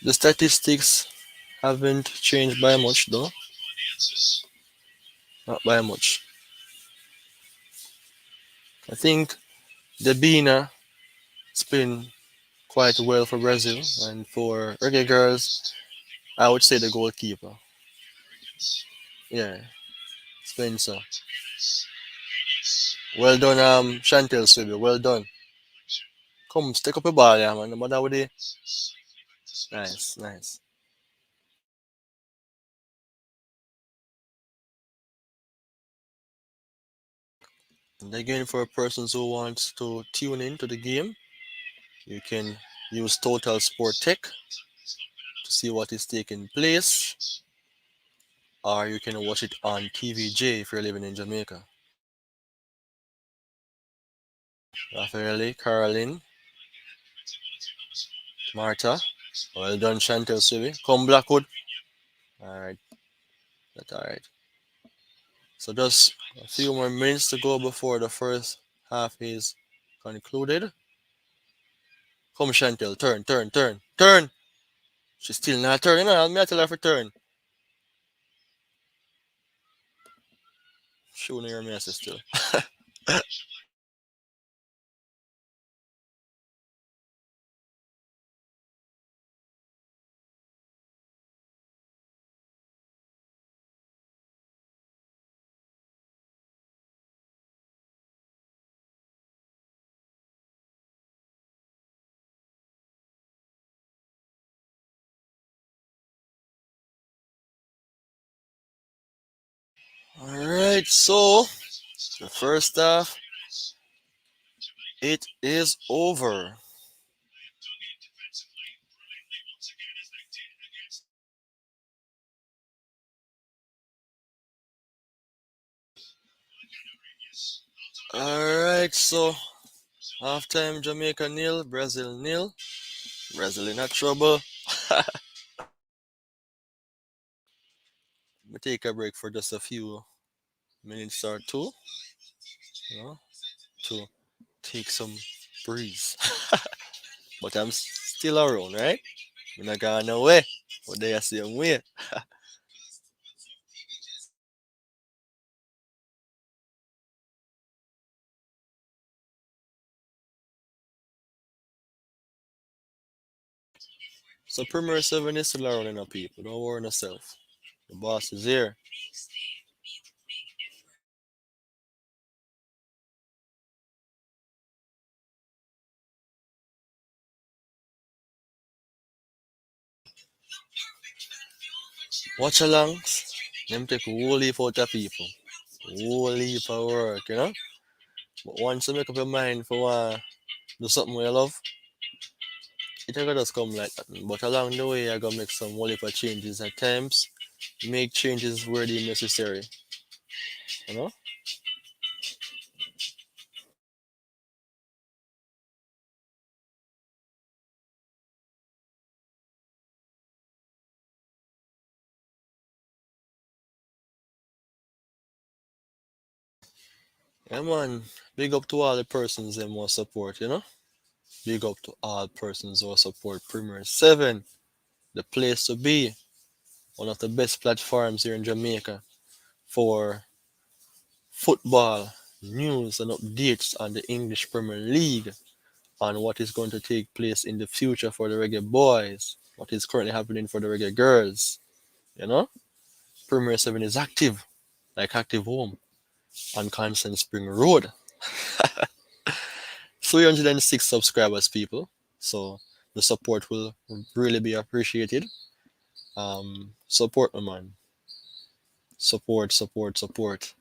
The statistics haven't changed by much though, not by much. I think the Bina has been quite well for Brazil, and for Reggae Girls, I would say the goalkeeper. Yeah, Spencer. Well done, Chantel Swiby. Well done. Come, stick up your ball, yeah, man. No matter what they. Nice, nice. And again, for persons who want to tune in to the game, you can use Total Sport Tech to see what is taking place, or you can watch it on TVJ if you're living in Jamaica. Raffaele, Caroline, Marta. Well done, Chantel Swiby. Come, Blackwood. Alright, that's alright. So just a few more minutes to go before the first half is concluded. Come, Chantel, turn, turn, turn, turn. She's still not turning. I'll me tell her for turn. Shooting her message still. Alright, so the first half, it is over. Alright, so halftime Jamaica nil, Brazil nil. Brazil in a trouble. take a break for just a few minutes or two, you know, to take some breeze. But I'm still around, right? I'm not going away. But they are same way. So Premier 7 is still around, people. Don't worry yourself. The boss is here. Watch alongs. Them take whole heap out of people. Whole heap of work. But once you make up your mind for do something you love, it ain't gonna just come like that. But along the way, I gotta make some whole heap of changes at times. Make changes where they necessary. You know? Yeah, man. Big up to all the persons that want support. Big up to all persons who support Premier 7. The place to be. One of the best platforms here in Jamaica for football, news, and updates on the English Premier League, on what is going to take place in the future for the Reggae Boys, what is currently happening for the Reggae Girls. You know, Premier 7 is active, like Active Home on Constant Spring Road. 306 subscribers, people. So the support will really be appreciated. Support, my man. Support, support, support.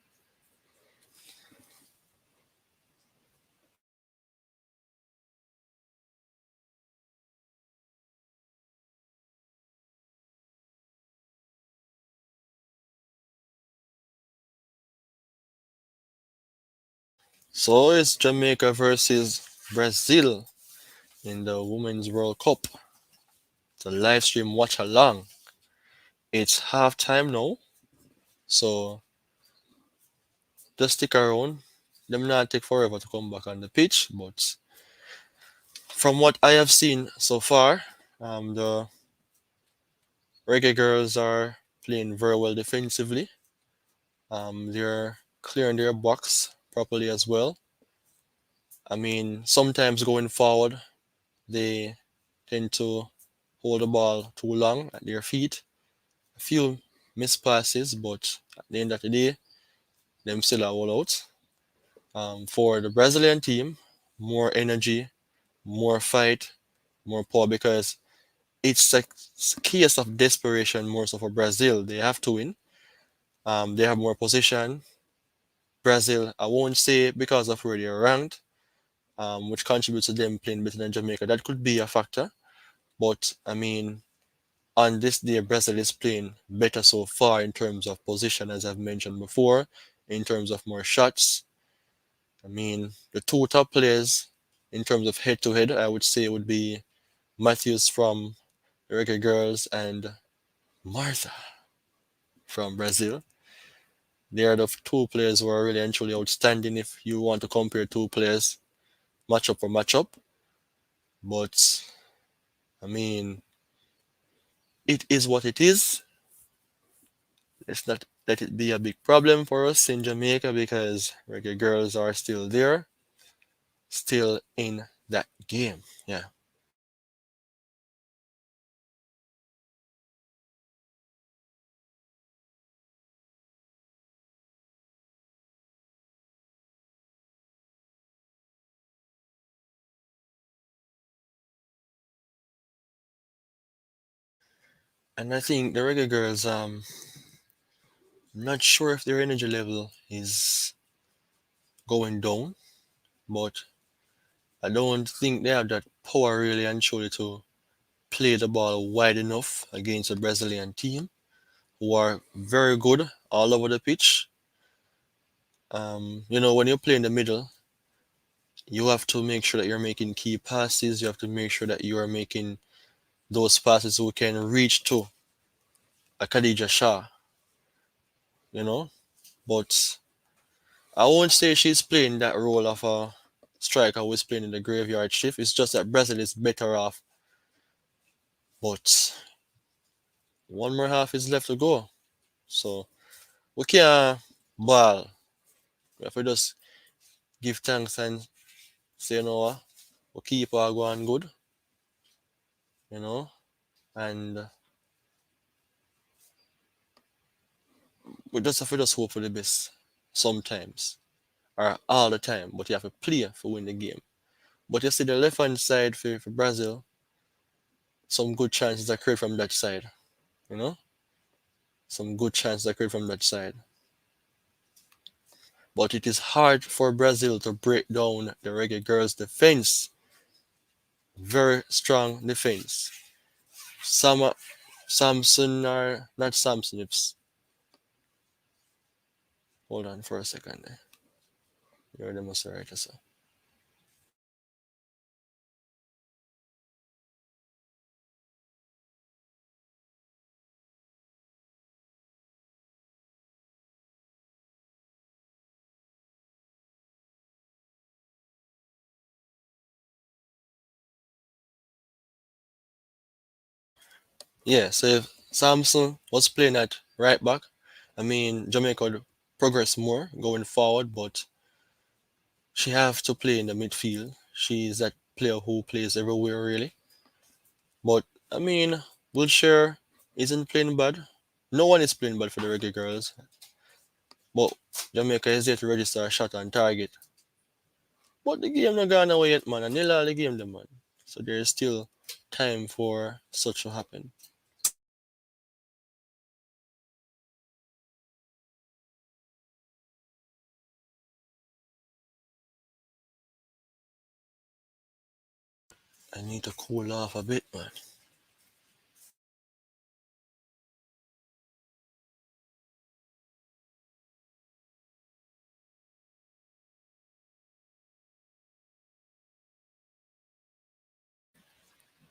So it's Jamaica versus Brazil in the Women's World Cup. The live stream watch along. It's halftime now, so just stick around. Them not take forever to come back on the pitch, but from what I have seen so far, the Reggae Girls are playing very well defensively. They're clearing their box properly as well. I mean, sometimes going forward, they tend to hold the ball too long at their feet. A few missed passes, but at the end of the day, them still are all out. For the Brazilian team, more energy, more fight, more power because it's a case of desperation more so for Brazil. They have to win. They have more position. Brazil, I won't say because of where they're ranked, which contributes to them playing better than Jamaica. That could be a factor. But I mean, on this day, Brazil is playing better so far in terms of position, as I've mentioned before, in terms of more shots. I mean, the two top players in terms of head to head, I would say would be Matthews from the Reggae Girls and Martha from Brazil. They are the two players who are really and truly outstanding if you want to compare two players matchup for matchup. But I mean, it is what it is. Let's not let it be a big problem for us in Jamaica because Reggae Girls are still there, still in that game. Yeah. And I think the Reggae Girls, I'm not sure if their energy level is going down, but I don't think they have that power really and truly to play the ball wide enough against a Brazilian team who are very good all over the pitch. When you play in the middle, you have to make sure that you're making key passes. You have to make sure that you are making those passes who can reach to a Khadija Shaw you know. But I won't say she's playing that role of a striker who is playing in the graveyard shift. It's just that Brazil is better off. But one more half is left to go. So we can't ball. We have to just give thanks and say, you know what, we keep our going good, you know, and we just have to just hope for the best sometimes or all the time. But you have to play for win the game. But you see the left hand side for Brazil, some good chances are created from that side, you know, some good chances are created from that side. But it is hard for Brazil to break down the Reggae Girls' defense. Very strong defense. Some Samson or not Samson. It's hold on for a second. There. You're the most right, so. Yeah, so if Samson was playing at right back, I mean Jamaica would progress more going forward, but she have to play in the midfield. She's that player who plays everywhere really. But I mean, Wilshire isn't playing bad. No one is playing bad for the Reggae Girls. But Jamaica is yet to register a shot on target. But the game not gone away yet, man. And nil all the game, the man. So there is still time for such to happen. I need to cool off a bit, man.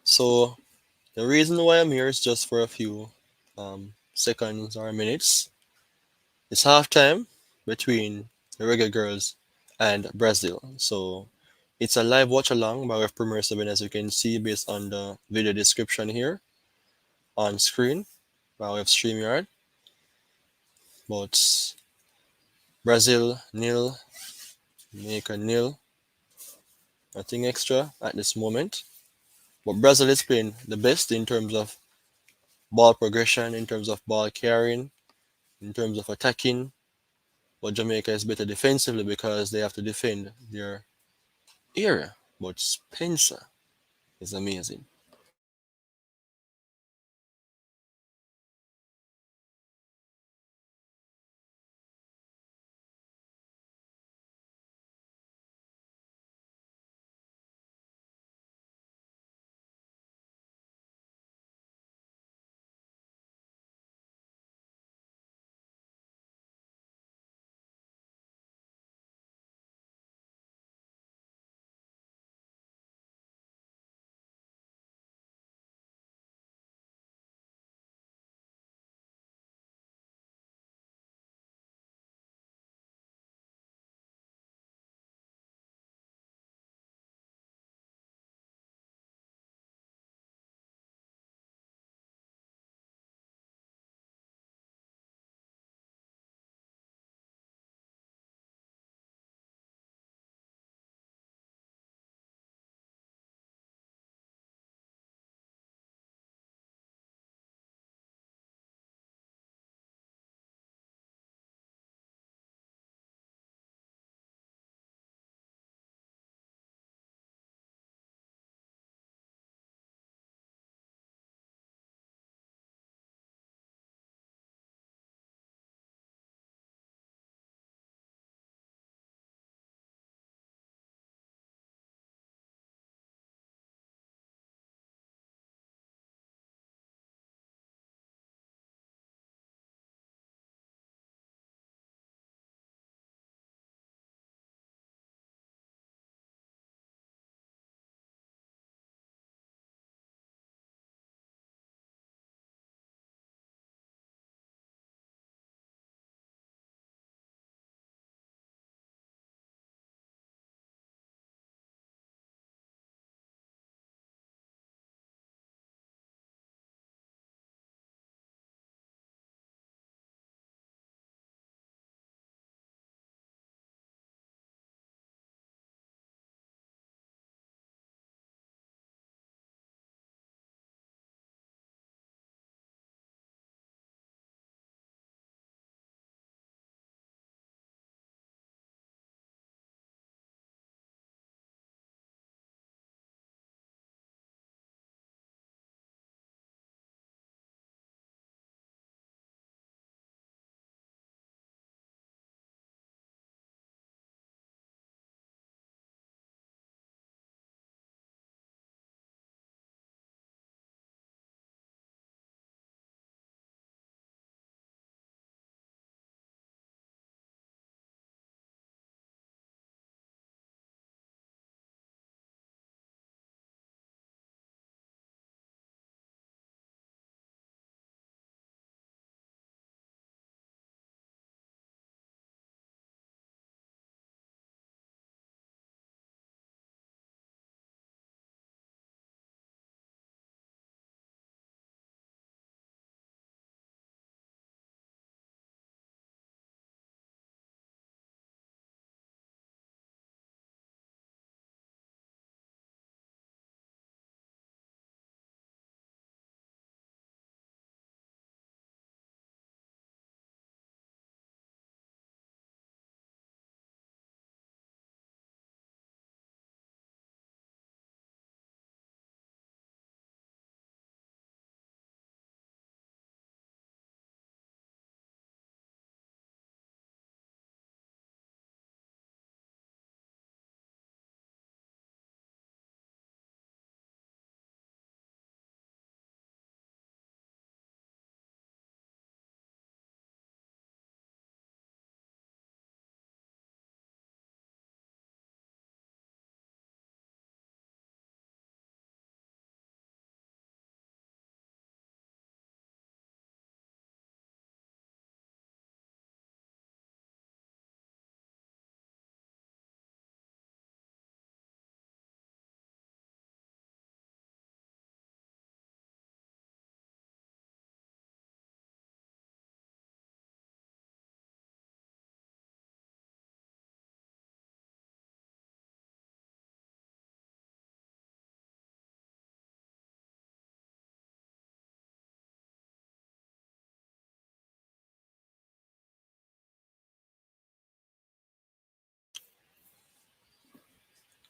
So the reason why I'm here is just for a few seconds or minutes. It's halftime between the Reggae Girls and Brazil. So it's a live watch along by Premier 7 as you can see based on the video description here on screen by way of StreamYard. But Brazil nil, Jamaica nil, nothing extra at this moment. But Brazil is playing the best in terms of ball progression, in terms of ball carrying, in terms of attacking. But Jamaica is better defensively because they have to defend their area. But Spencer is amazing.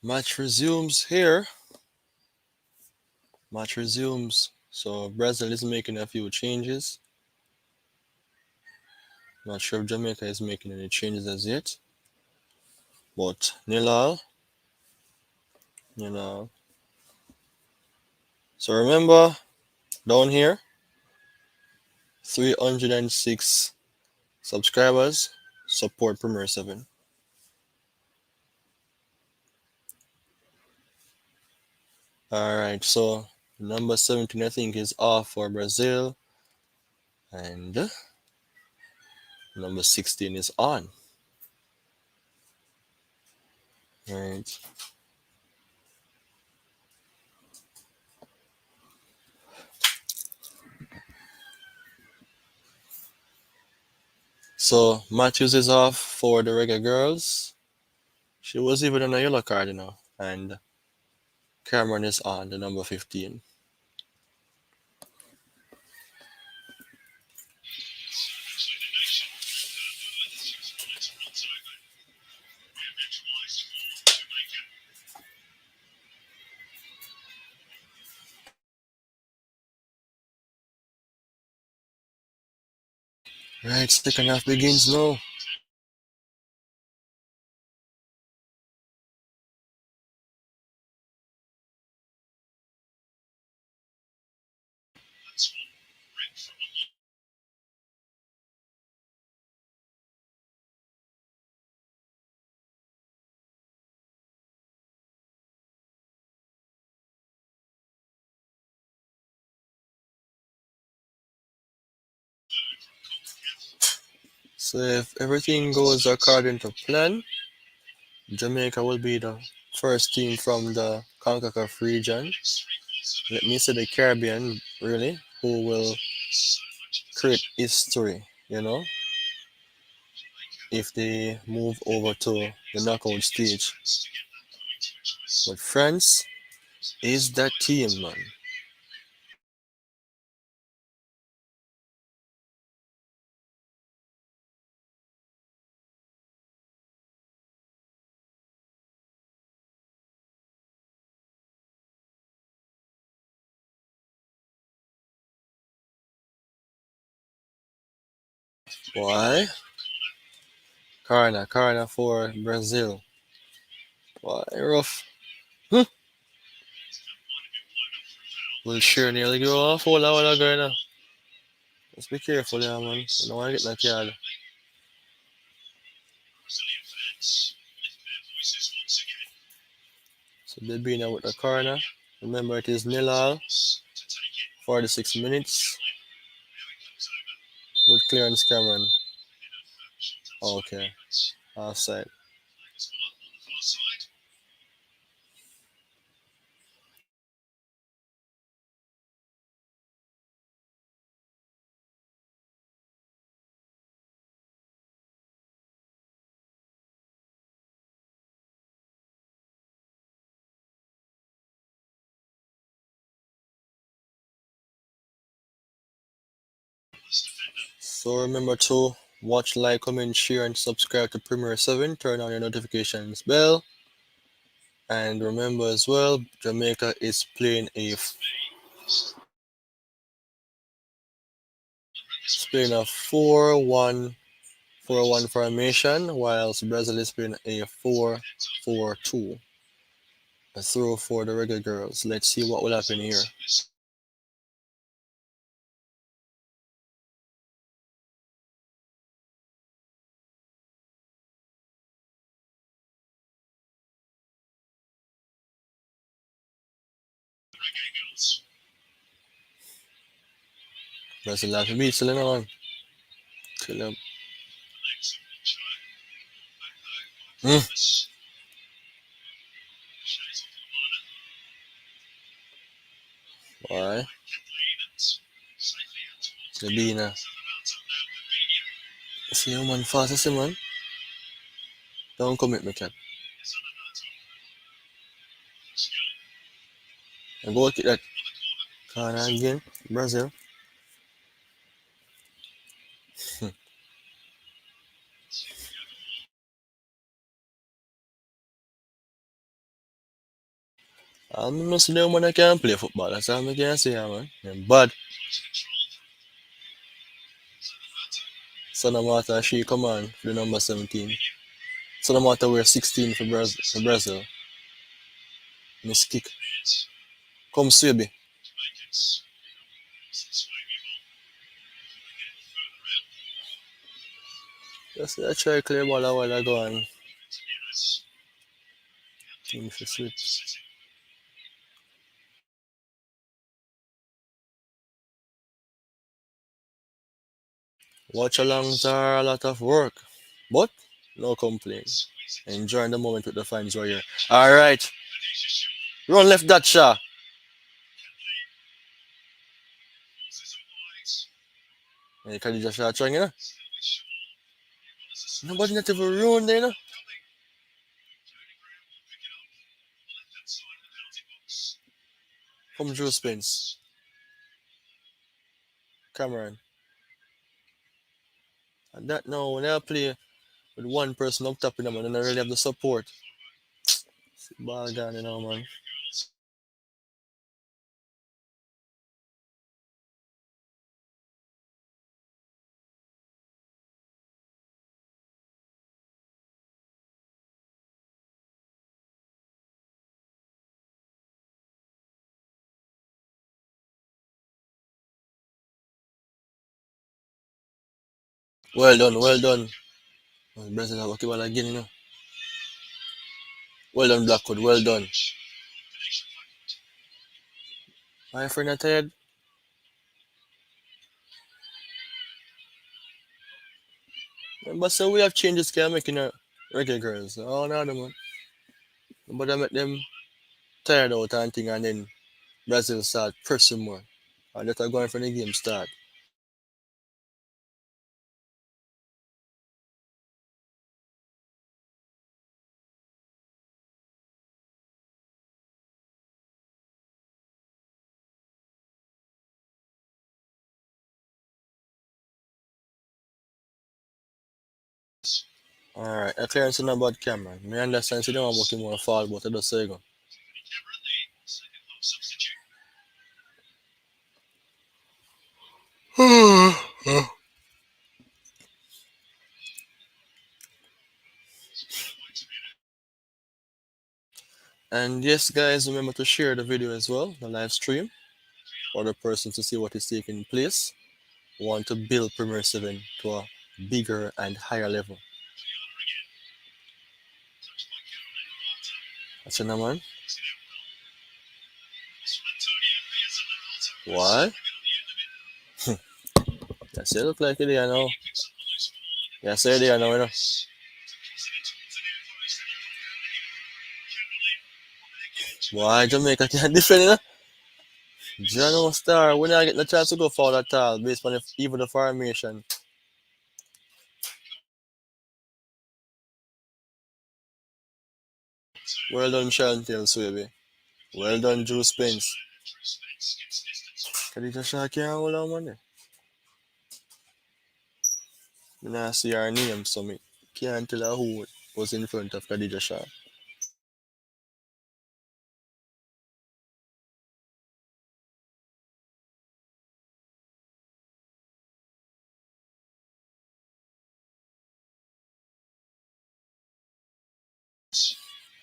Match resumes here. Match resumes. So Brazil is making a few changes. Not sure if Jamaica is making any changes as yet. But nil all. Nil all. So remember down here, 306 subscribers support Premier 7. Alright, so number 17 I think is off for Brazil. And number 16 is on. Right. So Matthews is off for the Reggae Girls. She was even on a yellow card, And Cameron is on, the number 15. Right, second half begins now. So if everything goes according to plan, Jamaica will be the first team from the CONCACAF region. Let me say the Caribbean, really, who will create history, if they move over to the knockout stage. But France is that team, man. Why? Corner for Brazil. Why, rough. Hmm. Will sure nearly go off all our guy now. Just be careful, yeah, man. You don't want to get that yard. So they'll be now with the corner. Remember, it is nil all. 46 minutes. With clearance Cameron. Okay. Offside. So remember to watch, like, comment, share, and subscribe to Premier 7. Turn on your notifications bell. And remember as well, Jamaica is playing a 4-1 formation, whilst Brazil is playing a 4-4-2. A throw for the Reggae Girls. Let's see what will happen here. Brazil have to beat Selena on. Kill him. Mm. Alright. Sabina. See you, man. Fast as man. Don't commit me, cat. And go kick that corner again. Brazil. I must know when I can play football. That's all I can say, yeah, man. But Son of Mata, she come on for the number 17. Son of Mata wear 16 for Brazil. Miss kick. Come, Swaby. Just I try clear ball a while ago and team for sweep. Watch alongs are a lot of work, but no complaints. Enjoying the moment with the fans right here. Alright, run left that shot. Hey, Khadija shot trying, you know? Nobody not even run there, you know? Come Drew Spence. Cameron. And that now, when I play with one person up top in them and then I really have the support. Ball gone, you know, man. Well done, well done. Oh, Brazil have a ball again, you know. Well done, Blackwood, well done. My friend are tired. But so we have changes can make in a Reggae Girls. Oh, no, man. But I make them tired out and thing and then Brazil start pressing more. And that are going for the game start. Alright, a clearance in about Cameron. Me understand so they want working more fall, but I just say go. And yes, guys, remember to share the video as well, the live stream, for the person to see what is taking place. We want to build Premier 7 to a bigger and higher level. That's it, man. Why? Yes, it look like it, you know. Yes, it, you know. Why Jamaica can't defend, you know? Jano Star, when I get the chance to go for that tall based on even the formation. Well done, Chantel Swaby. Well done, Drew Spence. Khadija Shaw can't hold on, man. I not see her name, so me can't tell her who was in front of Khadija Shaw.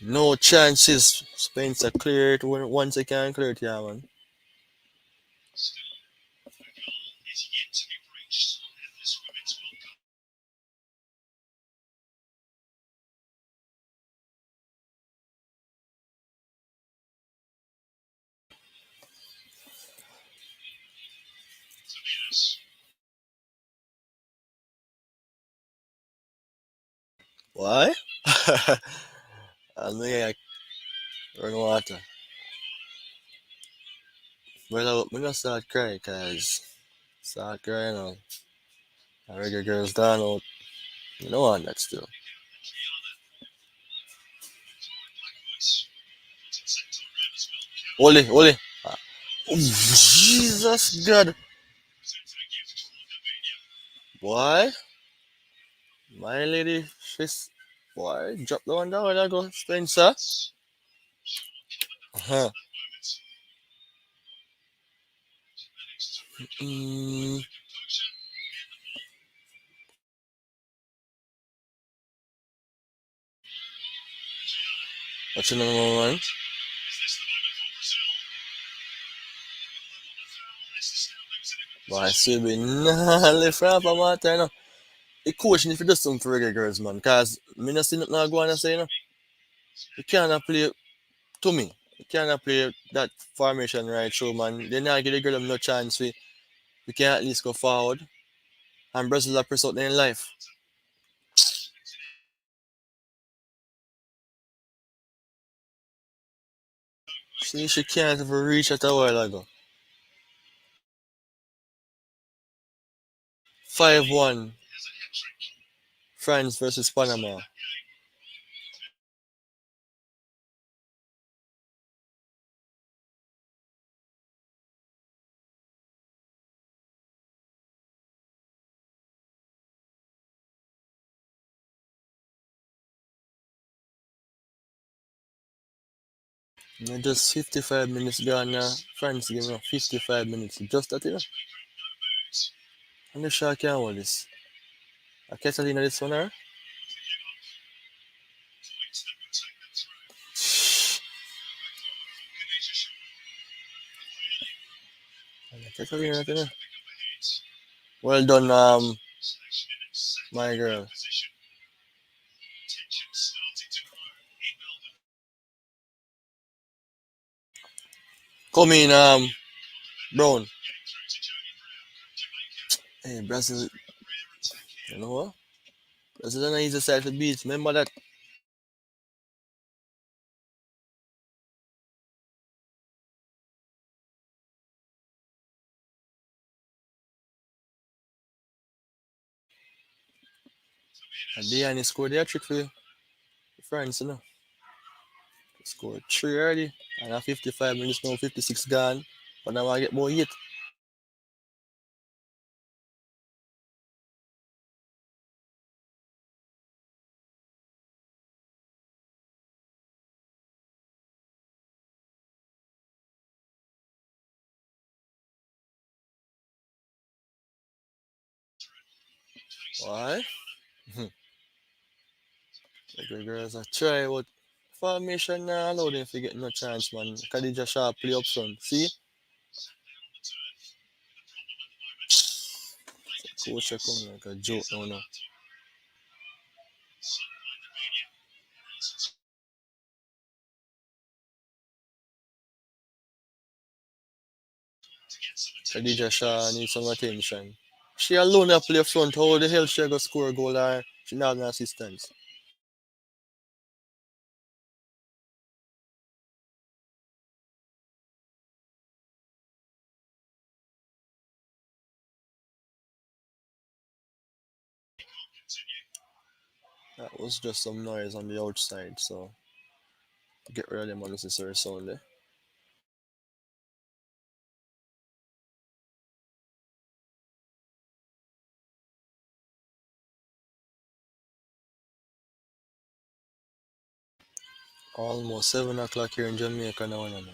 No chances. Spencer clear it once he can clear it, yeah, man. Why? I know I run water. Well, I'm gonna start crying, cause start crying on. I Reggae Girls down out. You know on that still. Oli, Oli. Ah. Oh, Jesus God. Why? My lady, she's. Why? Drop the one down, I go, Spencer. Huh. Mm, what's your number one? Why, Subi? Nah, left from Matter, you know. The coach need to do something for Reggae Girls, man. Because me not see nothing I go on and say, you know. You cannot play, to me, you cannot play that formation right through, man. They not give the girl them no chance. We can at least go forward. And Brazil are press out their life. See, she can't even reach at a while ago. 5-1, France versus Panama. And just 55 minutes gone now. France give me 55 minutes. Just that, you know. I'm not sure I can hold this. I Catalina this one, or? Catalina, you know. Well done, my girl. Come in, Brown. Hey, Brazil, you know what? Brazil on the easy side to beat. Remember that. And Diani scored their trick for France, you know. Scored 3 early. And at 55 minutes now, 56 gone. But now I get more hit. Why? The girls are try, but formation now allow them to get no chance, man. Khadija Shaw play up front. See? Coach come like a joke now. Now. Khadija Shaw needs some attention. She alone a play front. How the hell she go score a goal or she not have no assistance? That was just some noise on the outside, so get rid of them unnecessary sound there. Almost 7 o'clock here in Jamaica now, man.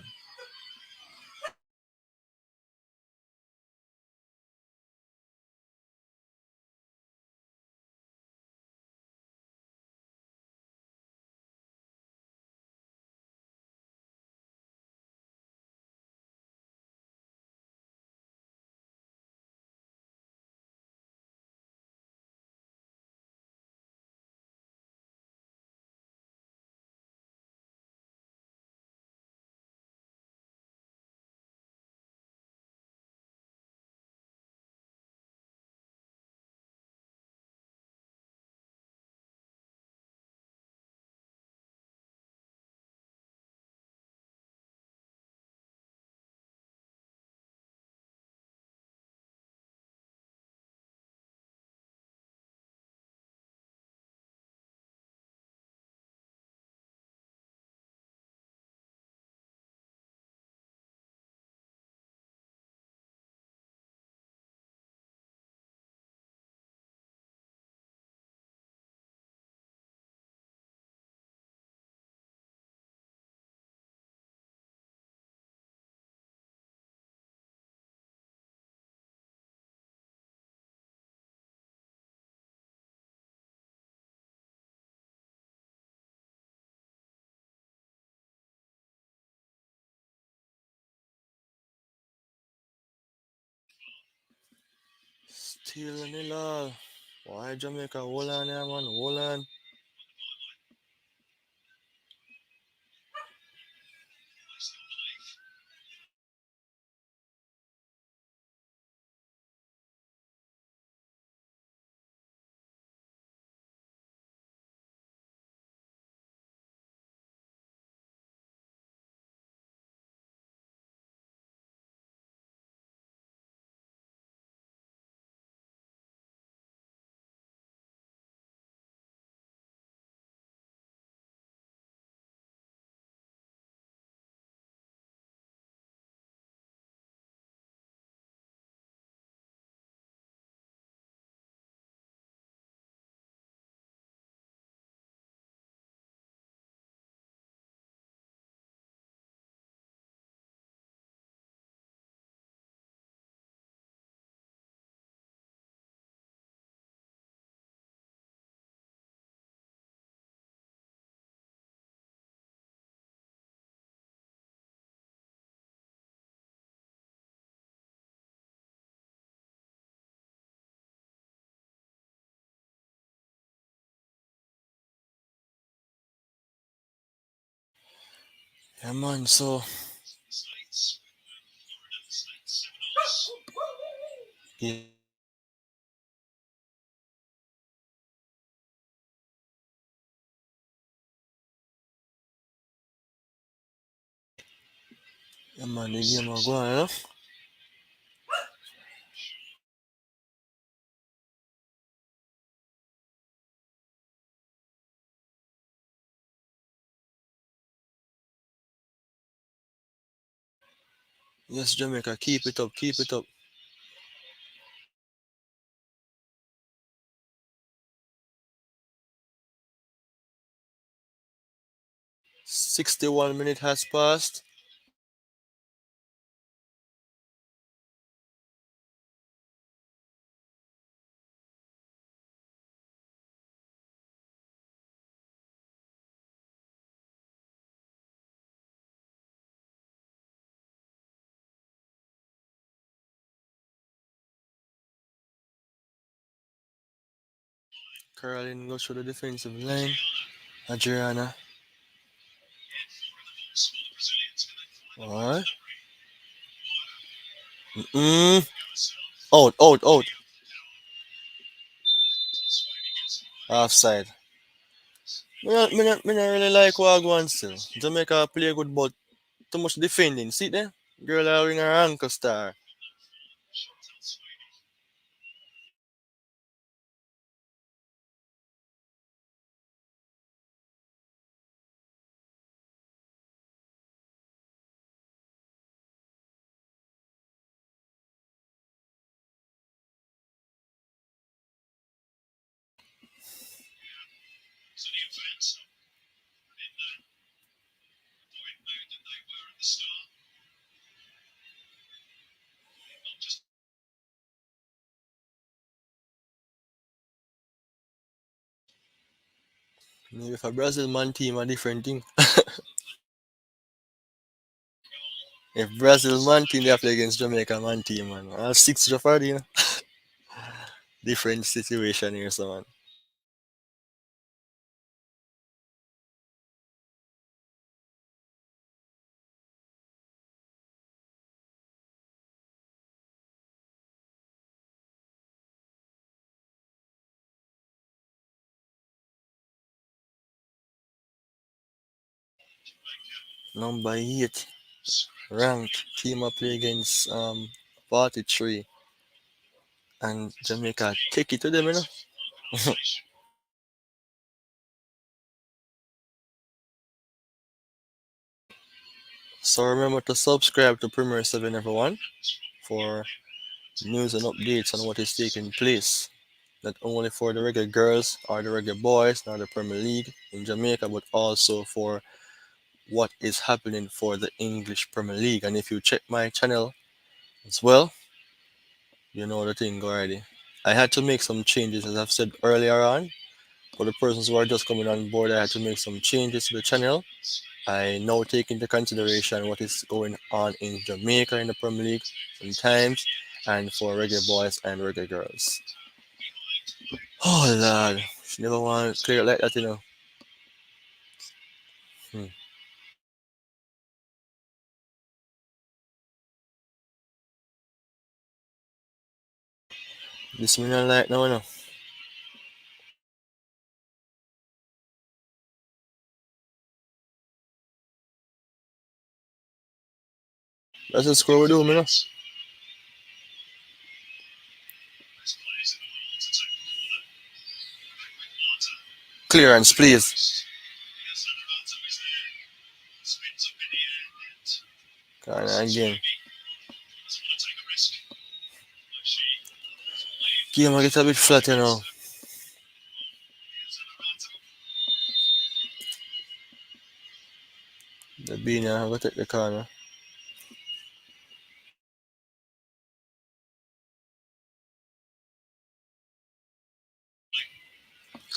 Till and Hilal. Why Jamaica? Hold on, yeah, man. Hold on. Yeah, man. So, yeah, man. The game are going, you know? Yes, Jamaica. Keep it up. Keep it up. 61 minutes has passed. Caroline goes through the defensive line. Adriana. Alright. Mm. Out, out, out. Offside. Me not really like Wagwan still. Jamaica play good, but too much defending. See there? Girl having her ankle star. Maybe if a Brazil man team a different thing. If Brazil man team they have to play against Jamaica man team, man. 6 Jaffardi, you know? Different situation here, so man. Number 8 ranked team I play against 43 and Jamaica take it to them, you know. So remember to subscribe to Premier 7 everyone for news and updates on what is taking place. Not only for the Reggae Girls or the Reggae Boys or the Premier League in Jamaica, but also for what is happening for the English Premier League. And if you check my channel as well, you know the thing already. I had to make some changes, as I've said earlier on. For the persons who are just coming on board, I had to make some changes to the channel. I now take into consideration what is going on in Jamaica in the Premier League sometimes, and for Reggae Boys and Reggae Girls. Oh lord, she never want to clear it like that, you know. Hmm. This me not like no, no. That's the score we do, me no. Clearance, please. Kind again. Game I get a bit flat, you know. The bean, I go take the corner.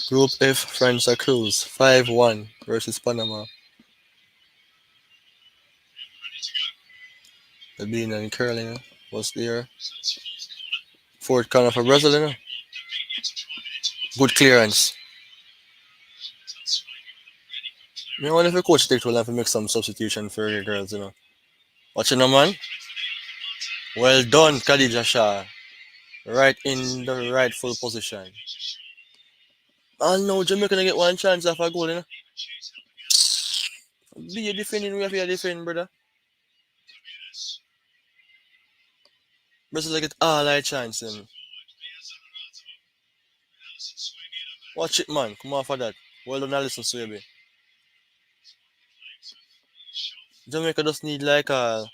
Group F, France are close. 5-1 versus Panama. The bean and curling was there. Fourth corner for Brazil, you know. Good clearance. I wonder if the coach take too long to make some substitution for the girls, you know. Watching them, man. Well done, Khadija Shaw. Right in the rightful position. Oh no, Jamaica gonna get one chance off a goal, you know. Be a defending, we have to defend, brother. Brazil get all our chance, and watch it, man. Come on for that. Well done, Alison Swaby. Jamaica just need like a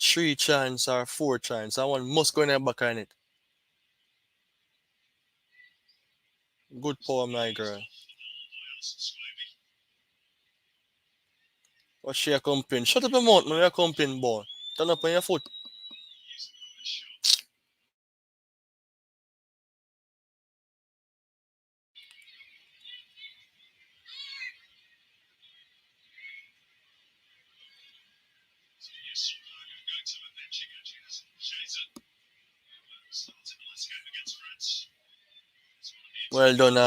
three chance or four chance. I want must go in the back on it. Good power, my girl. What she a complain? Shut up your mouth, man. You're a complain boy. Turn up on your foot. Well done,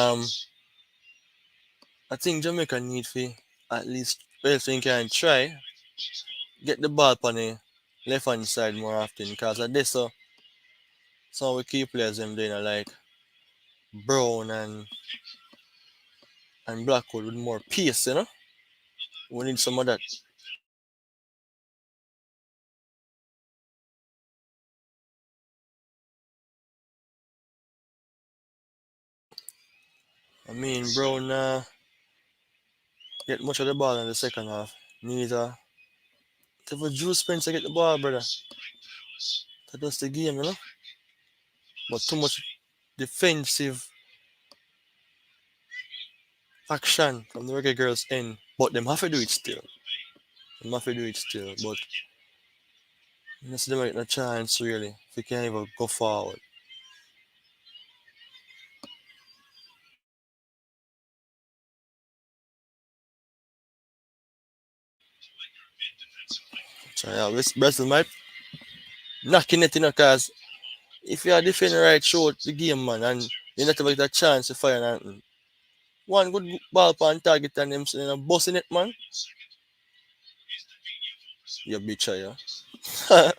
I think Jamaica need to at least well think can try get the ball on the left hand side more often because of this so we key players them doing like Brown and Blackwood with more pace, you know. We need some of that. I mean Brown get much of the ball in the second half. Neither for Drew Spencer get the ball, brother. That's the game, you know. But too much defensive action from the Reggae Girls end. But them have to do it still. Them have to do it still. But you know, see them get no chance really. If you can't even go forward. So yeah, Brazil might knocking it, you know, cause if you are defending right throughout the game, man, and you not even get a chance to fire anything. One good ball on target and them you know, busting it, man. You bitch, yeah.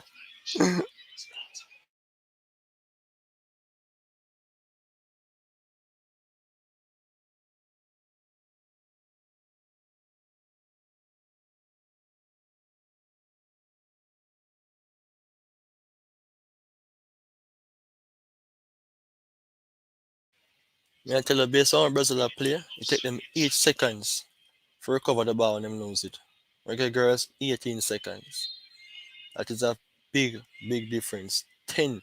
Me I tell you, based on how Brazil are play, it take them 8 seconds to recover the ball and them lose it. Okay, girls, 18 seconds. That is a big, big difference. 10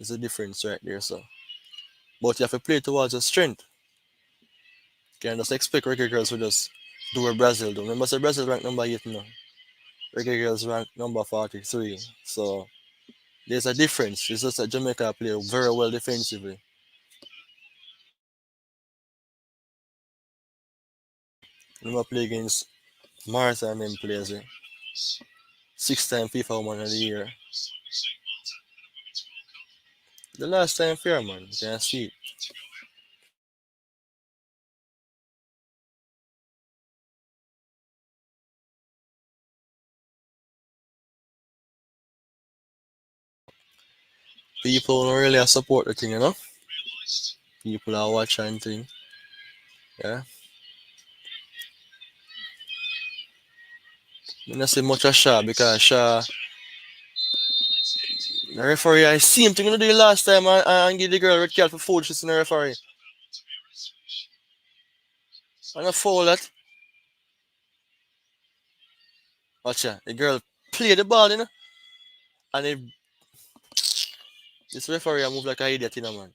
is the difference right there, so. But you have to play towards your strength. You can't just expect Reggae Girls to just do what Brazil do. Remember, so Brazil ranked number 8 now. Reggae Girls ranked number 43. So there's a difference. It's just that Jamaica play very well defensively. Remember play against Martha and them players. 6-time FIFA Woman of the Year. The last time fair, man. You can see it. People don't really support the thing, you know? People are watching thing. Yeah. I don't see much of Shaw because Shaw, the referee, I see him thing you know, the last time and give the girl red card for foul, she's in the referee. And a foul that. Watch ya. The girl play the ball, you know? And this referee move like an idiot, you know, man.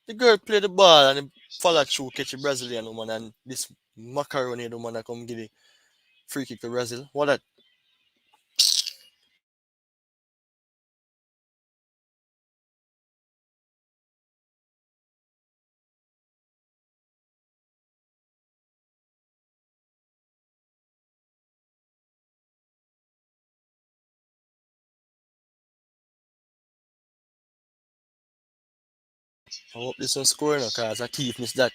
The girl play the ball and he follow through, catch a Brazilian woman, and this macaroni woman that come give the free kick to Brazil. What that? I hope this one scoring because I keep miss that.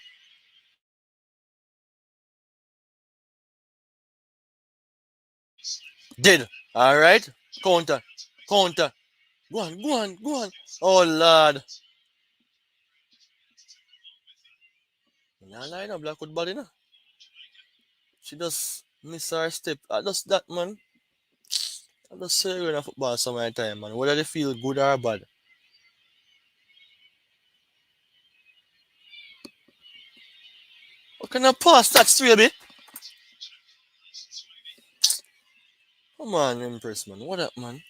Did. Alright. Counter. Counter. Go on, go on, go on. Oh, lad. Nah, line up Blackwood body, no. She just miss her step. I just that, man. I just say in a football some of the time, man. Whether they feel good or bad. What kind of pass that's baby? Come on, Empress, man. What up, man?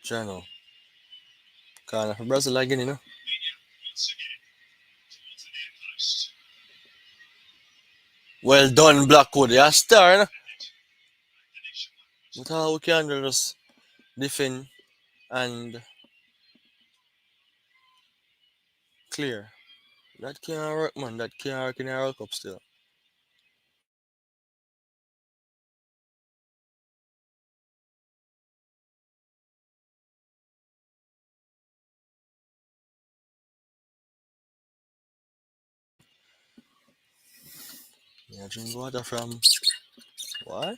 Jano. Kind of Brazil again, you know. Well done, Blackwood. You're a star, you know. But how we can just defend and clear. That can't work, man. That can't work in a World Cup still. Yeah, drink water from what?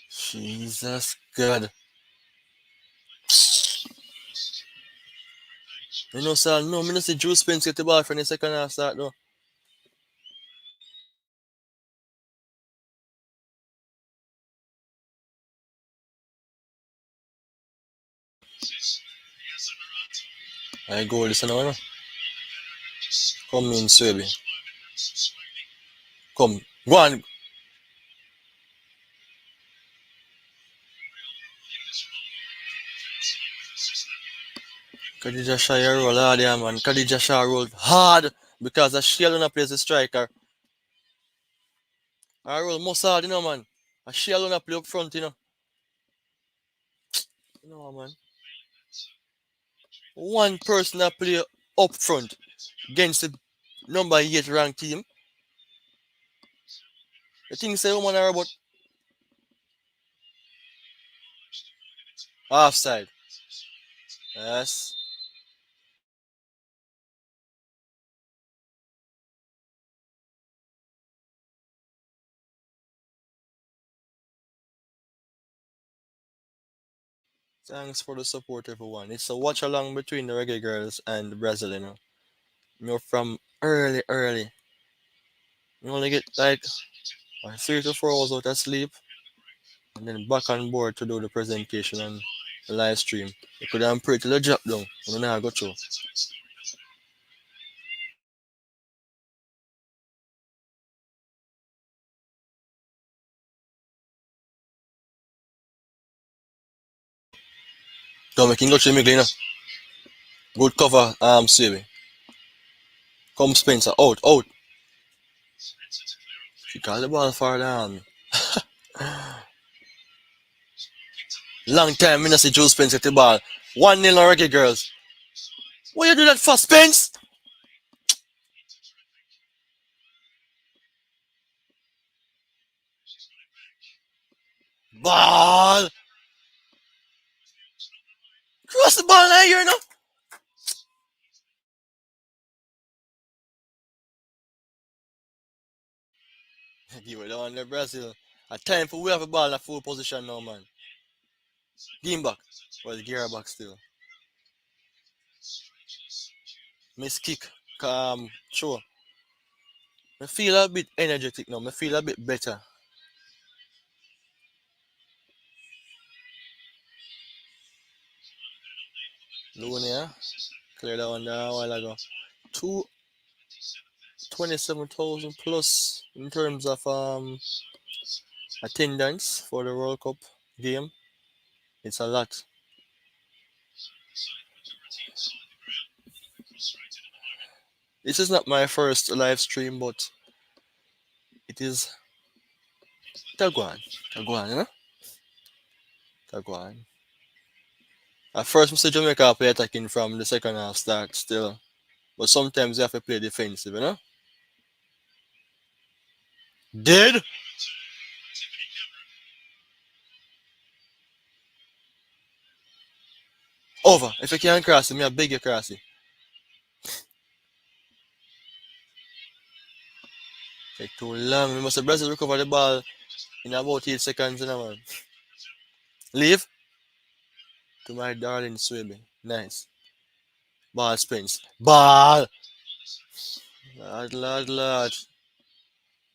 Jesus God. You know, sir, no, me no see Drew Spence get the ball from the second half start though. I go listen now, you know. Come in, Swaby. Come. Go on. Khadija Shaw roll hard, yeah, man. Khadija Shaw roll hard because a Shell on a plays the striker. I roll most hard, you know, man. A Shell on a play up front, you know. You know, man. One person that play up front against the number 8 ranked team. The thing say woman are about offside. Yes. Thanks for the support, everyone. It's a watch along between the Reggae Girls and Brazil, you know. You know, from early, early. You only get like 3 to 4 hours out of sleep. and then back on board to do the presentation and the live stream. You could have pray till the drop down. You know how I go through. Don't make him go through me, Glenn. Good cover, Swaby. Come Spencer, out, out. He called the ball far down. Long time, I not see Joe Spence get the ball. 1-0 on Reggae Girls. Why you do that for, Spence? Ball! Cross the ball now here, no? Give it down to Brazil. A time for we have a ball in a full position now, man. Give him back. Well, the gear back still. Miss kick. Sure. I feel a bit energetic now. I feel a bit better. Lunia. Cleared that one there a while ago. Two 27,000 plus in terms of attendance for the World Cup game. It's a lot. This is not my first live stream, but it is Tagwan. Tagwan, you know? Tagwan. At first, Mr. Jamaica play attacking from the second half start still. But sometimes you have to play defensive, you know? Dead? Over. If you can't cross it, me I beg you cross it. Take too long. We must have Brazil recover the ball in about 8 seconds, you know, man. Leave to my darling Swaby. Nice. Ball spins. Ball! Lad, lad, lad.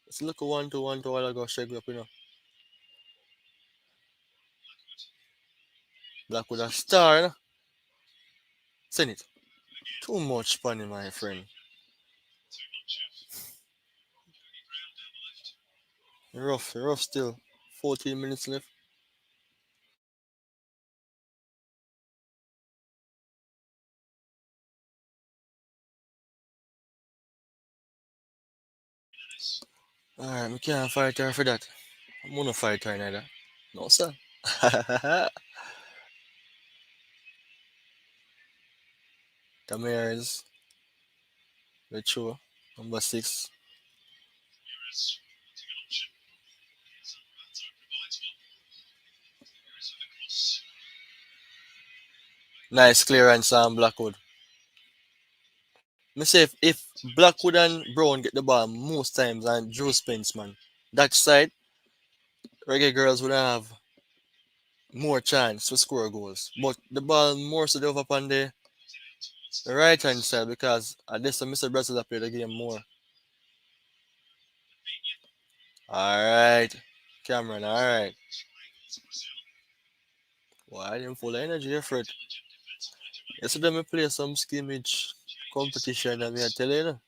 Let's look at 1-2, 1-2 while I go shake up, you know. Black with a star, you know? Send it. Too much funny, my friend. Rough, rough still. 14 minutes left. Alright, we can't fight her for that. I'm gonna fight her neither. No, sir. Tamiris, Retro, number 6. Nice clearance on Blackwood. Me say if Blackwood and Brown get the ball most times and Joe Spence, man, that side, Reggae Girls would have more chance to score goals. But the ball more so they over on the right hand side because at this time Mr. Brazil play the game more. Alright. Cameron, alright. Why them full of energy effort? Yesterday me play some scrimmage competition and me I tell you,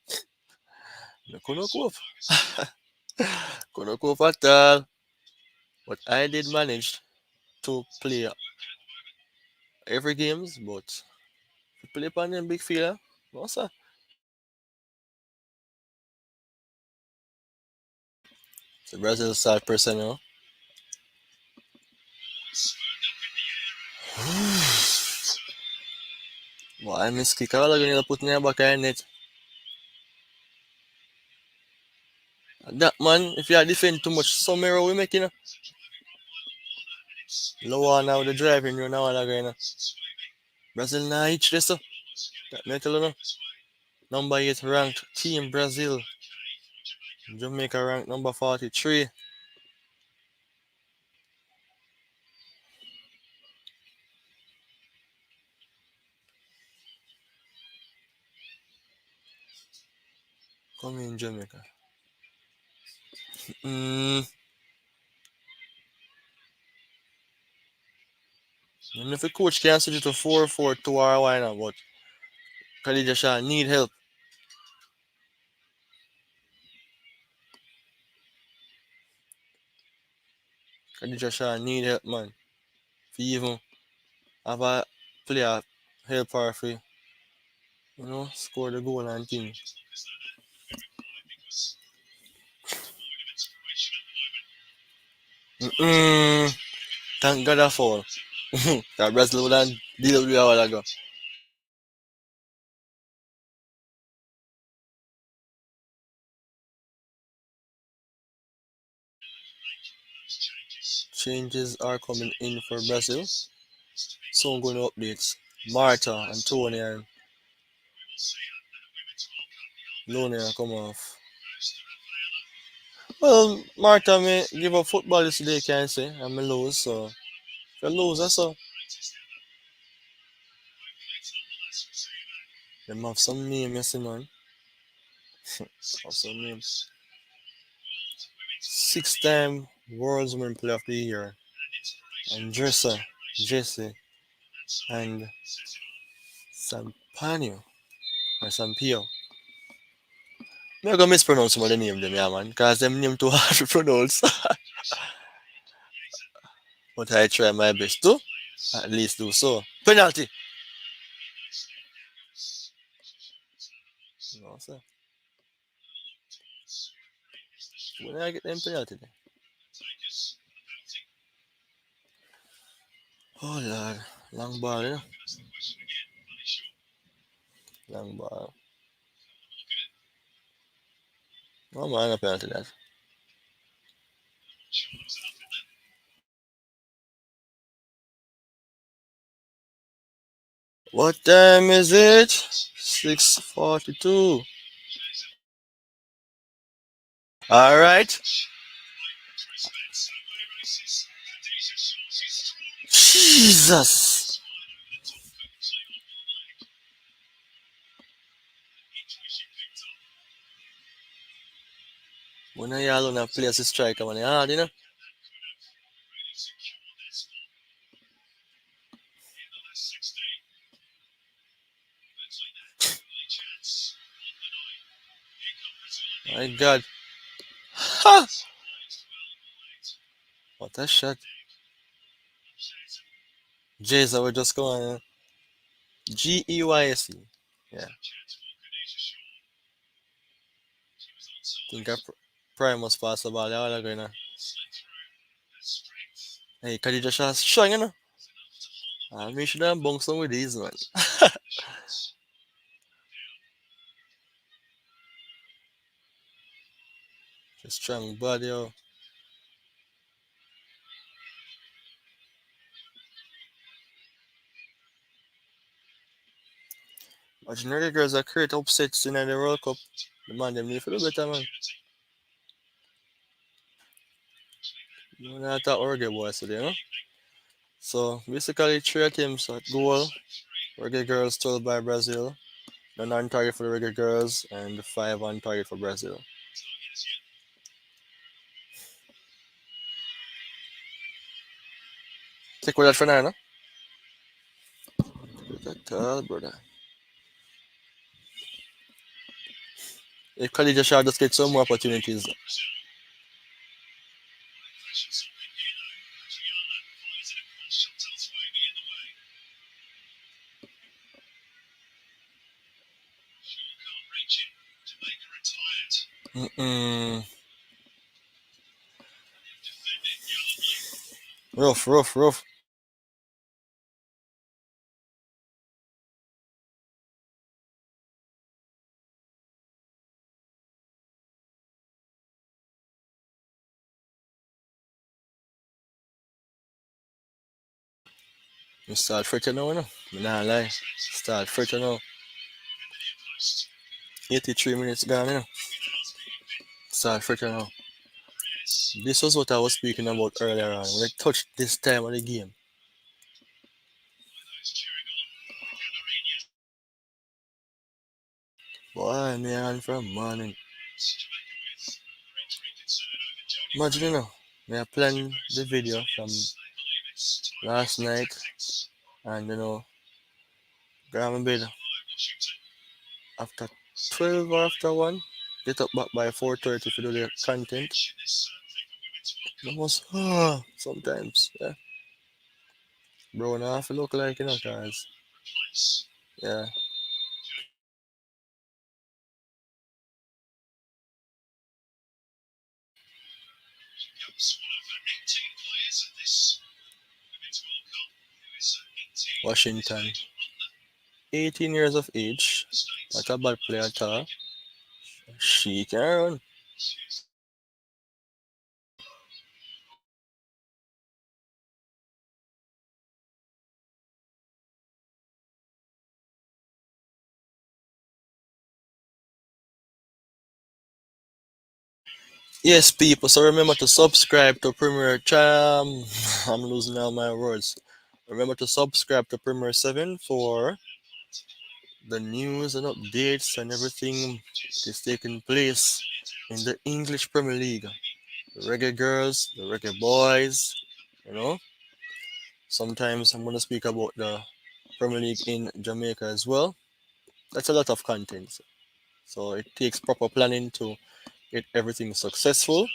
me couldn't cope. Couldn't cope at all. But I did manage to play every games, but to play upon them big field, no sir. So Brazil start personnel. But I miss kick. I was going to put in the back of net. That man, if you defend too much, some error we make, you know. Lower now the driving you now and again. Brazil now each this. That metal, you know. Number 8 ranked team Brazil. Jamaica ranked number 43. Come in Jamaica. Mm, And if the coach can switch it to 4-4-2 or why not, but Khadija Shah need help. Khadija Shah need help, man. If you even have a player help her for, score the goal and thing. Mm-mm. Thank God I fall. That Brazil would have deal with it a while ago. Changes are coming in for Brazil. Soon going to updates. Marta, Antonia, and Lonia come off. Well, Marta may give up football yesterday, can not say. I'm a lose, so if you lose, that's all. Them have some name, you see, man. Have some names. Six-time World Women Player of the Year. Andressa, Jesse, and Sampano, or Sampio. I'm gonna mispronounce some of the name them, yeah, man, because them name too hard to pronounce. But I try my best to at least do so. Penalty! No, sir. When I get them penalty then? Oh, Lord. Long ball, you know? Long ball. No, man, no penalty that. What time is it? 6:42. Alright. Jesus! When I alone a play as a striker, man, hard, you know? My God. Ha! What a shot. Jason, we're just going. Geysc. Yeah. Think I Prime was pass the ball. Yeah, going on. Hey, Khadija Shah strong, you know? I mean, should have bunked some with these, man. Just strong body, yo. Imagine Reggae Girls are create upsets in the World Cup. The man, them need to do better, man. You know, I thought Reggae boys today, you know? So, basically, three teams at goal. Reggae Girls 12 by Brazil. None on target for the Reggae Girls, and five on target for Brazil. Take with that for now, no? Brother. If Khadija Shah just get some more opportunities. Mm-mm. Rough, rough, rough. You start fretting now, no? I'm not lie. Start fretting now. 83 minutes gone, you know? Start fretting now. This was what I was speaking about earlier on. When I touched this time of the game. Boy, man, from morning. Imagine, you know, me I plan the video from last night, and grab my bed after 12 or after 1. Get up back by 4:30 to do the content. Almost sometimes, yeah. Bro, now I feel look like guys. Yeah. Washington, 18 years of age, not a bad player at all. She can run. Yes, people. So remember to subscribe to Premier Cham. I'm losing all my words. Remember to subscribe to Premier 7 for the news and updates and everything that is taking place in the English Premier League. The Reggae Girls, the Reggae Boys, you know. Sometimes I'm going to speak about the Premier League in Jamaica as well. That's a lot of content. So it takes proper planning to get everything successful.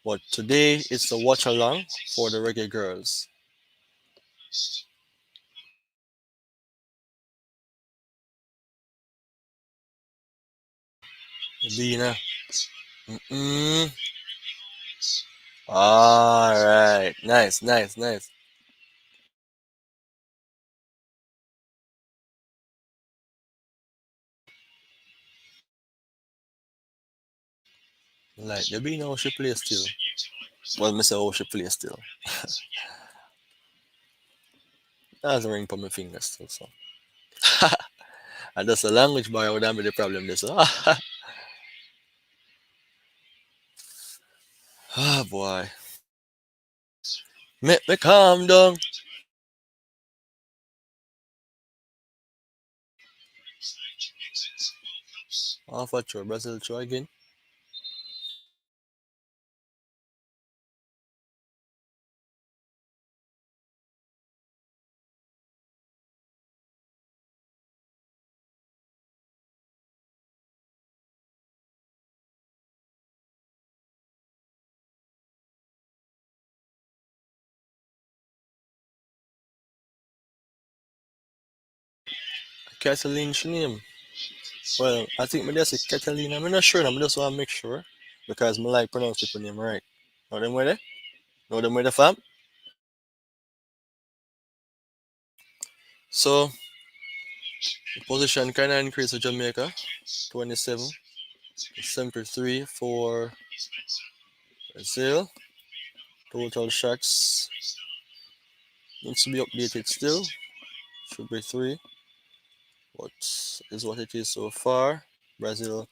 But today it's a watch along for the Reggae Girls. Dina. Mm-mm. All right. Nice, nice, nice. Like, the Bean how she play still. Well, me say how she play still. That's a ring for my fingers still, so. And that's a language barrier would be the problem this. Ah, boy. Make me calm down. Half a throw, Brazil try again. Kathleen she name. Well, I think me just say Catalina. I'm not sure. I'm just want to make sure because me like pronounce people name right. Know them where they? Know them where they from? So the position kind of increased to Jamaica, 27, 73 for Brazil. Total shots needs to be updated still. Should be three. What is what it is so far? Brazil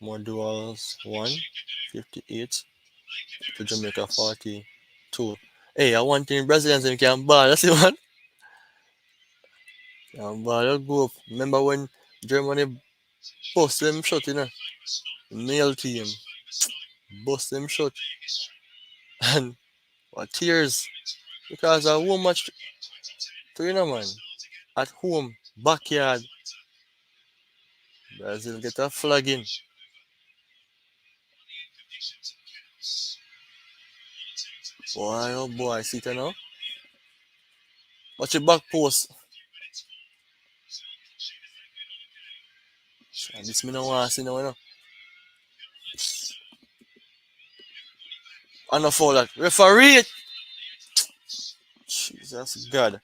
more duels, 158 to Jamaica 42. Hey, I want in Brazilians and can ball. That's the one. Can ball. Let's go up. Remember when Germany bust them shot, Male team bust them shot. And what tears. Because a home match to man. At home, backyard. Brazil get a flagging. Boy, oh boy, see it now. Watch your back post. And this me no want to see now, And a foul that. Referee it! Jesus God.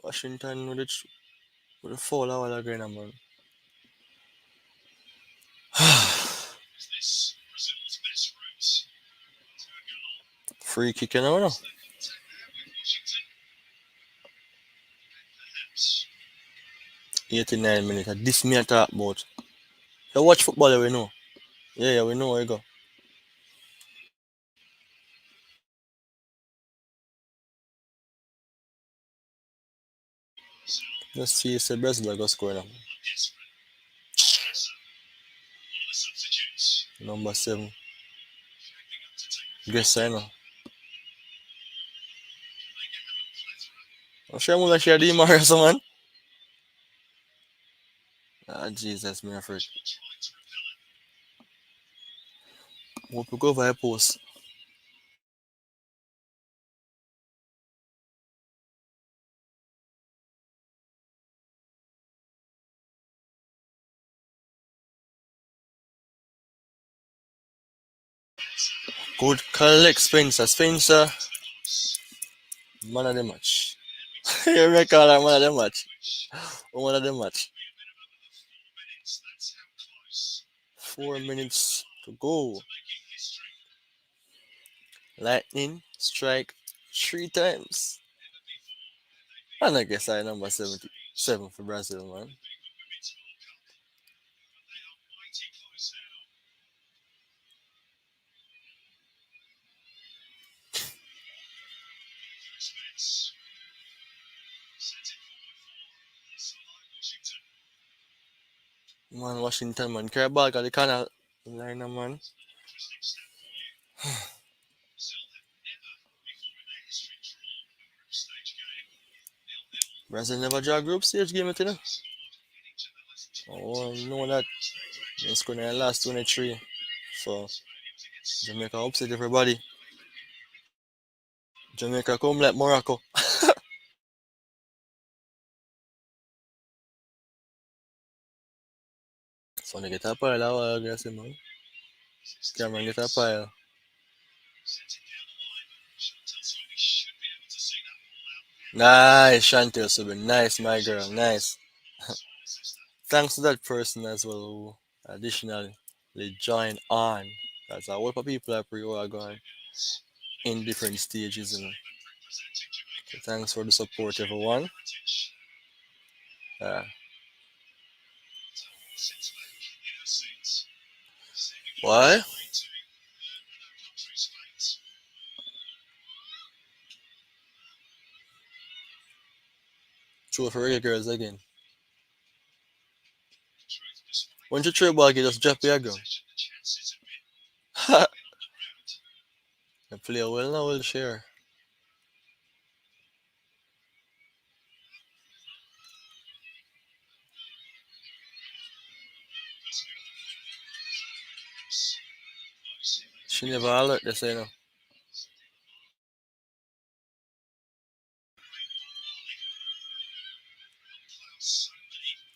Washington with the foul a while ago, man. Free kick, 89 minutes. This me I talk about. You watch football, we know. Yeah, yeah, we know where you go. Let's see if the Brazil go score now. Number 7. Guess I know. I'm sure I'm gonna share the Mario someone. Ah, Jesus, me afraid. Hope you go via post. Good collect Spencer. Spencer, man of the match. You recall that man of the match. One of the match. 4 minutes to go. Lightning strike 3 times. And I guess I number 77 for Brazil, man. Man, Washington, man. Carry ball, got the corner liner, man. Brazil never draw group stage game, you know. Oh, you know that. It's going to last 23. So, Jamaica upset everybody. Jamaica come like Morocco. So, they get a pile, I guess, man. Cameron get a pile. Nice, Chantel Subin. Nice, my girl. Nice. Thanks to that person as well who additionally joined on. That's a lot of people are who are going in different stages. You know. So thanks for the support, everyone. Uh, why? True for Reggae Girls again. When you throw ball, you just drop your gun. The player well now will share. She never alert, they say no.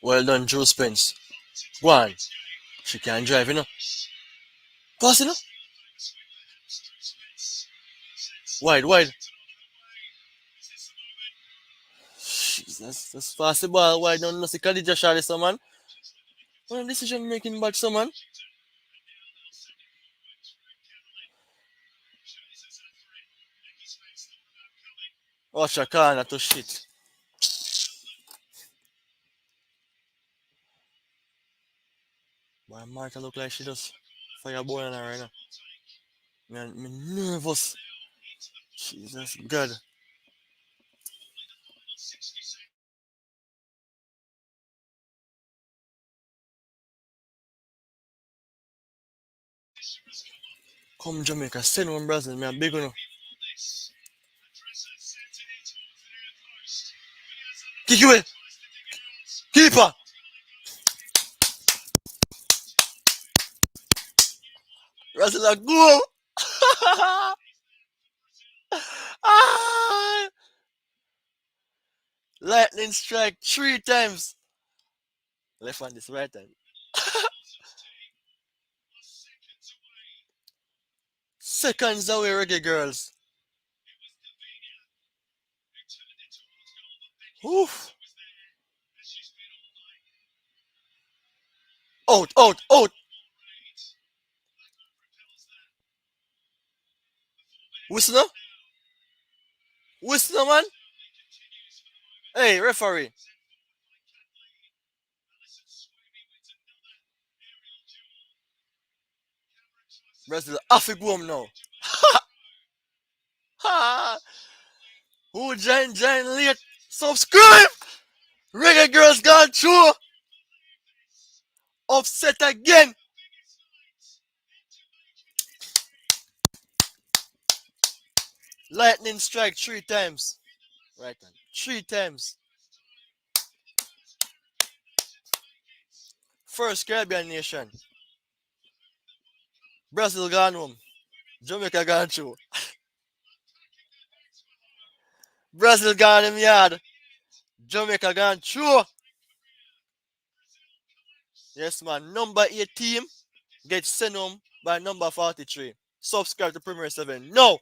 Well done, Drew Spence. Go on. She can drive, you know. Pass, you know. Wide, wide. Jesus, that's fast the ball. Wide down, no see Khadija shot this, man. What a decision making bad, someone. Watch a corner to shit. Boy, Martha look like she just fireball on her right now. Man, me nervous. Jesus God. Come Jamaica, send one Brazil, me a big one. Kick away. Keeper. Brazil a go. Ah! Lightning strike 3 times. Left hand this right hand. Seconds away, Reggae Girls. Oof. Out, out, out. Whistle, whistle, man. Hey, referee. Brazil off the go now. Ha! Who giant late? Subscribe! Reggae Girls gone through! Offset again. Lightning strike 3 times. Right hand. 3 times. First Caribbean nation. Brazil gone home. Jamaica gone through. Brazil gone in yard. Jamaica gone through. Yes, man. Number 8 team gets sent home by number 43. Subscribe to Premier 7. No!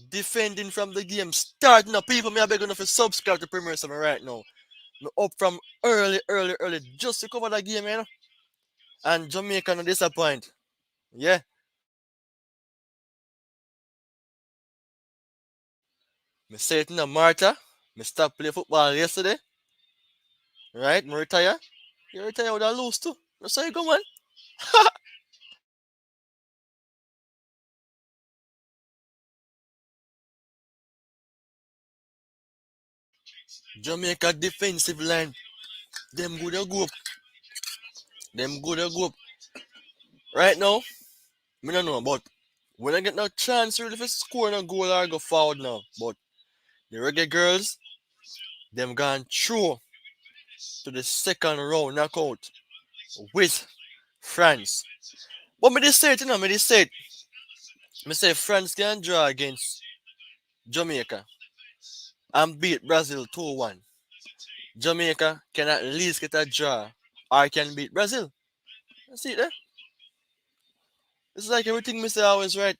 Defending from the game. Starting up. People, me I beg enough to subscribe to Premier 7 right now. Me up from early, just to cover the game, you know. And Jamaica no disappoint. Yeah. Me say it in Martha. Me stop play football yesterday. Right? Me retire. You retire with a lose too. That's how you go, man. Jamaica defensive line. Them good a go up. Them good a go up. Right now, me don't know, but when I get no chance really for scoring a goal or go forward now. But the Reggae Girls, them gone through to the second round knockout with France. But me just say it, you know, me just say it. Me say France can draw against Jamaica and beat Brazil 2-1. Jamaica can at least get a draw or can beat Brazil. See it there? It's like everything me say always right.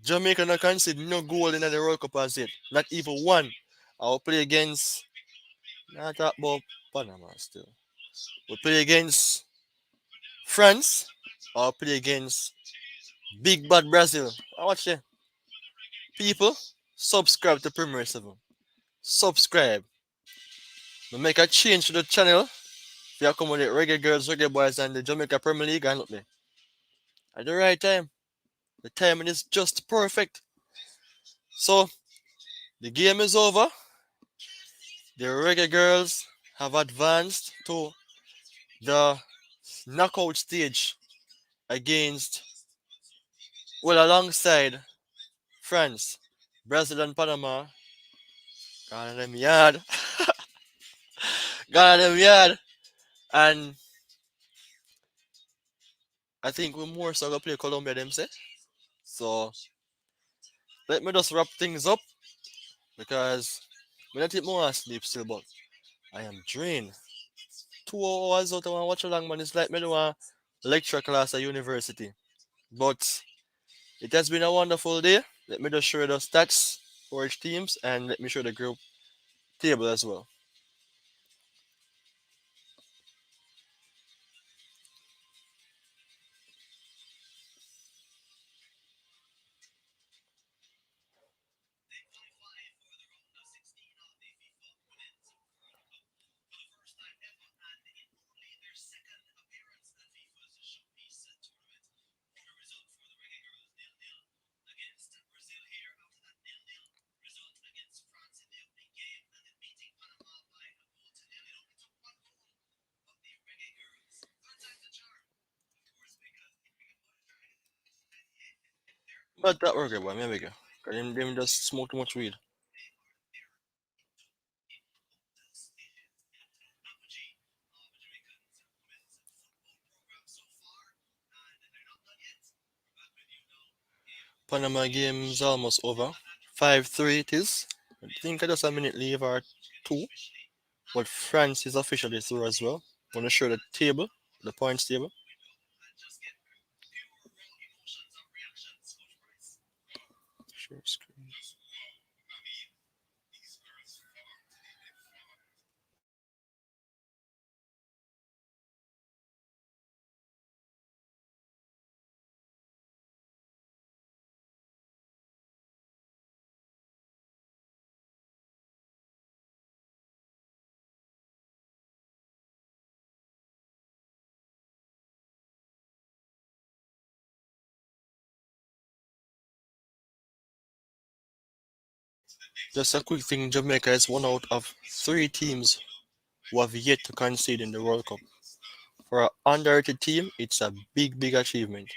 Jamaica not concede no goal in the World Cup as yet. Not even one. I'll play against not talk about Panama still. We play against France or play against Big Bad Brazil. I watch it. People, subscribe to Premier 7. Subscribe. We make a change to the channel to accommodate Reggae Girls, Reggae Boys, and the Jamaica Premier League and look there. At the right time. The timing is just perfect. So, the game is over. The Reggae Girls have advanced to the knockout stage against, well, alongside France, Brazil, and Panama. Gone them yard. Gone them yard. And I think we more so gonna play Colombia them say. So let me just wrap things up because we don't take more sleep still, but I am drained. 2 hours out I want to watch along, man. It's like me do a lecture class at university. But it has been a wonderful day. Let me just show you the stats for each teams and let me show the group table as well. But that work, boy. Here we go. 'Cause them just smoke too much weed. Panama game is almost over. 5-3 it is. I think I just a minute leave or two. But France is officially through as well. Want to show the table, the points table. Share screen. Just a quick thing, Jamaica is one out of three teams who have yet to concede in the World Cup. For an underrated team, it's a big achievement.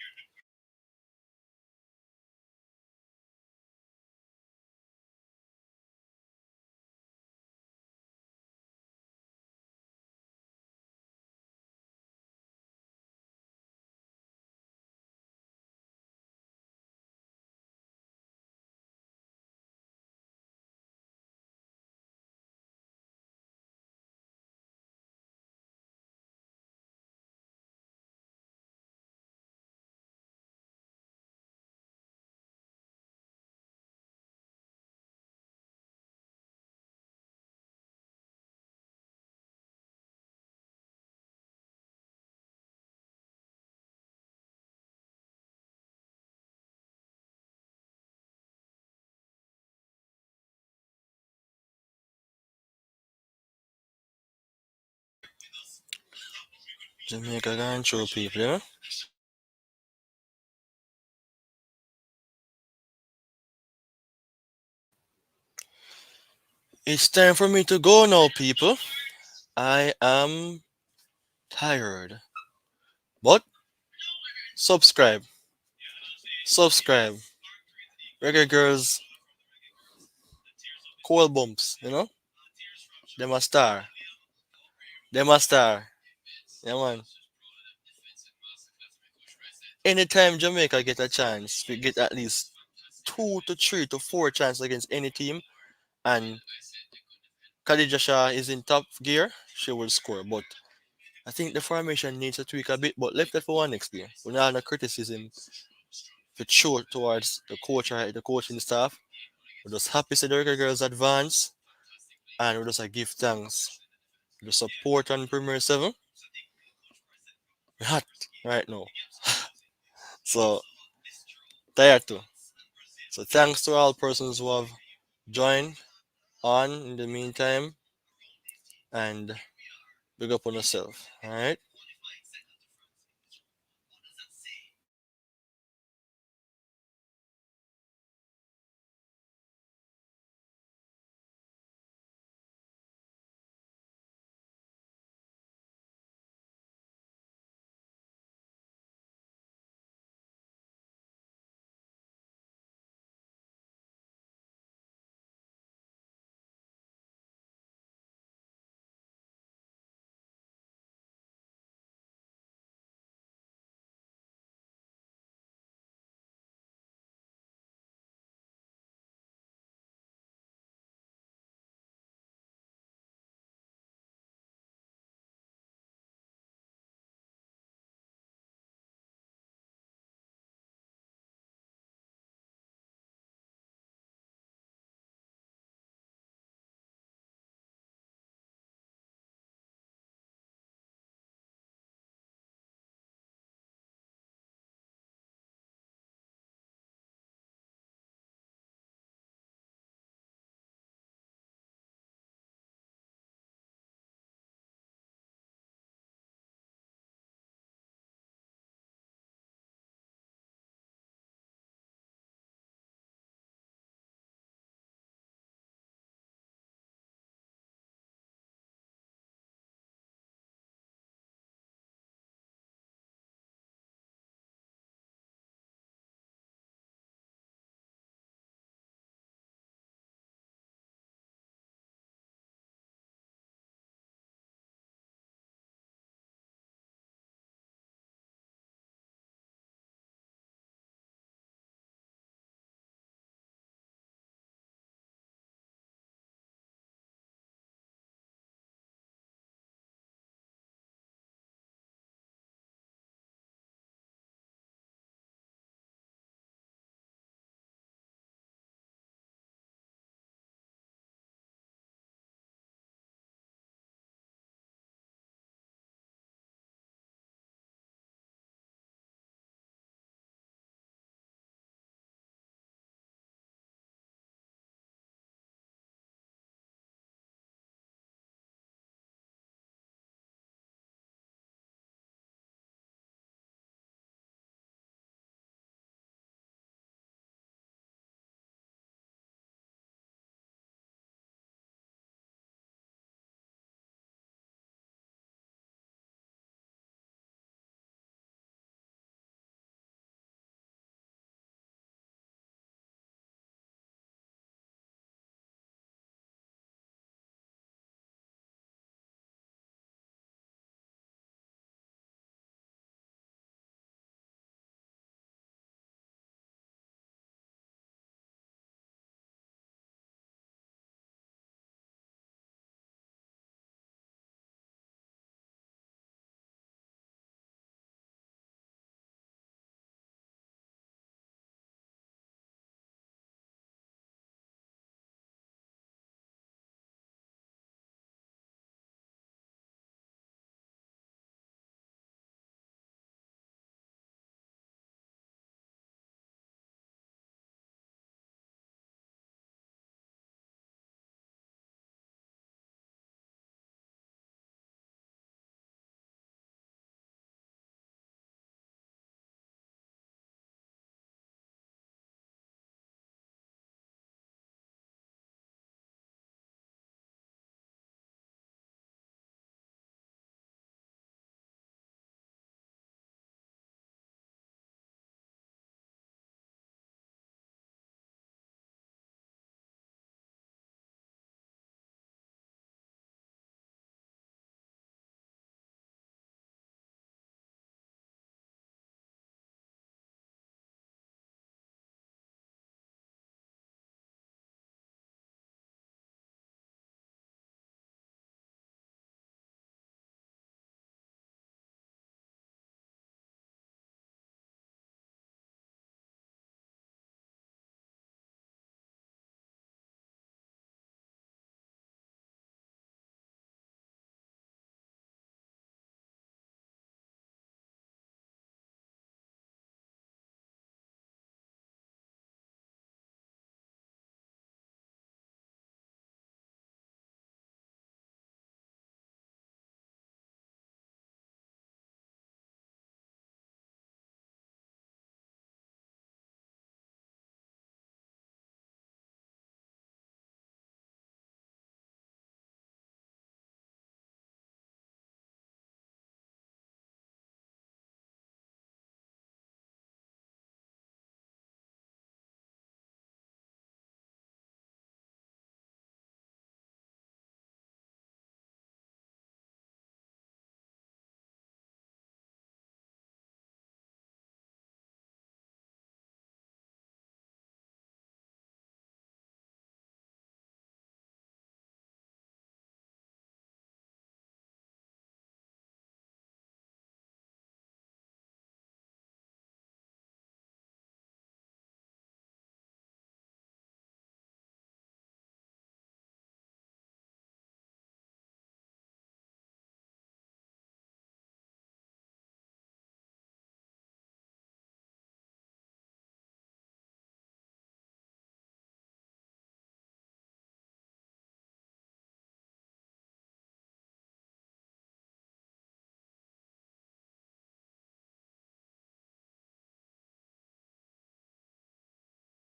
Jamaica going through people, you know? It's time for me to go now, people. I am tired. But subscribe, subscribe. Reggae Girls, cold bumps, you know? Them a star. Them a star. Yeah, man. Anytime Jamaica get a chance, we get at least 2 to 3 to 4 chances against any team, and Khadija Shaw is in top gear, she will score. But I think the formation needs to tweak a bit, but left that for one next year. We don't have no criticism for sure towards the coach or the coaching staff. We're just happy to see the Reggae Girls advance, and we just give thanks. The support on Premier 7, we hot right now. So, tired too. So, thanks to all persons who have joined on in the meantime, and big up on yourself. Alright?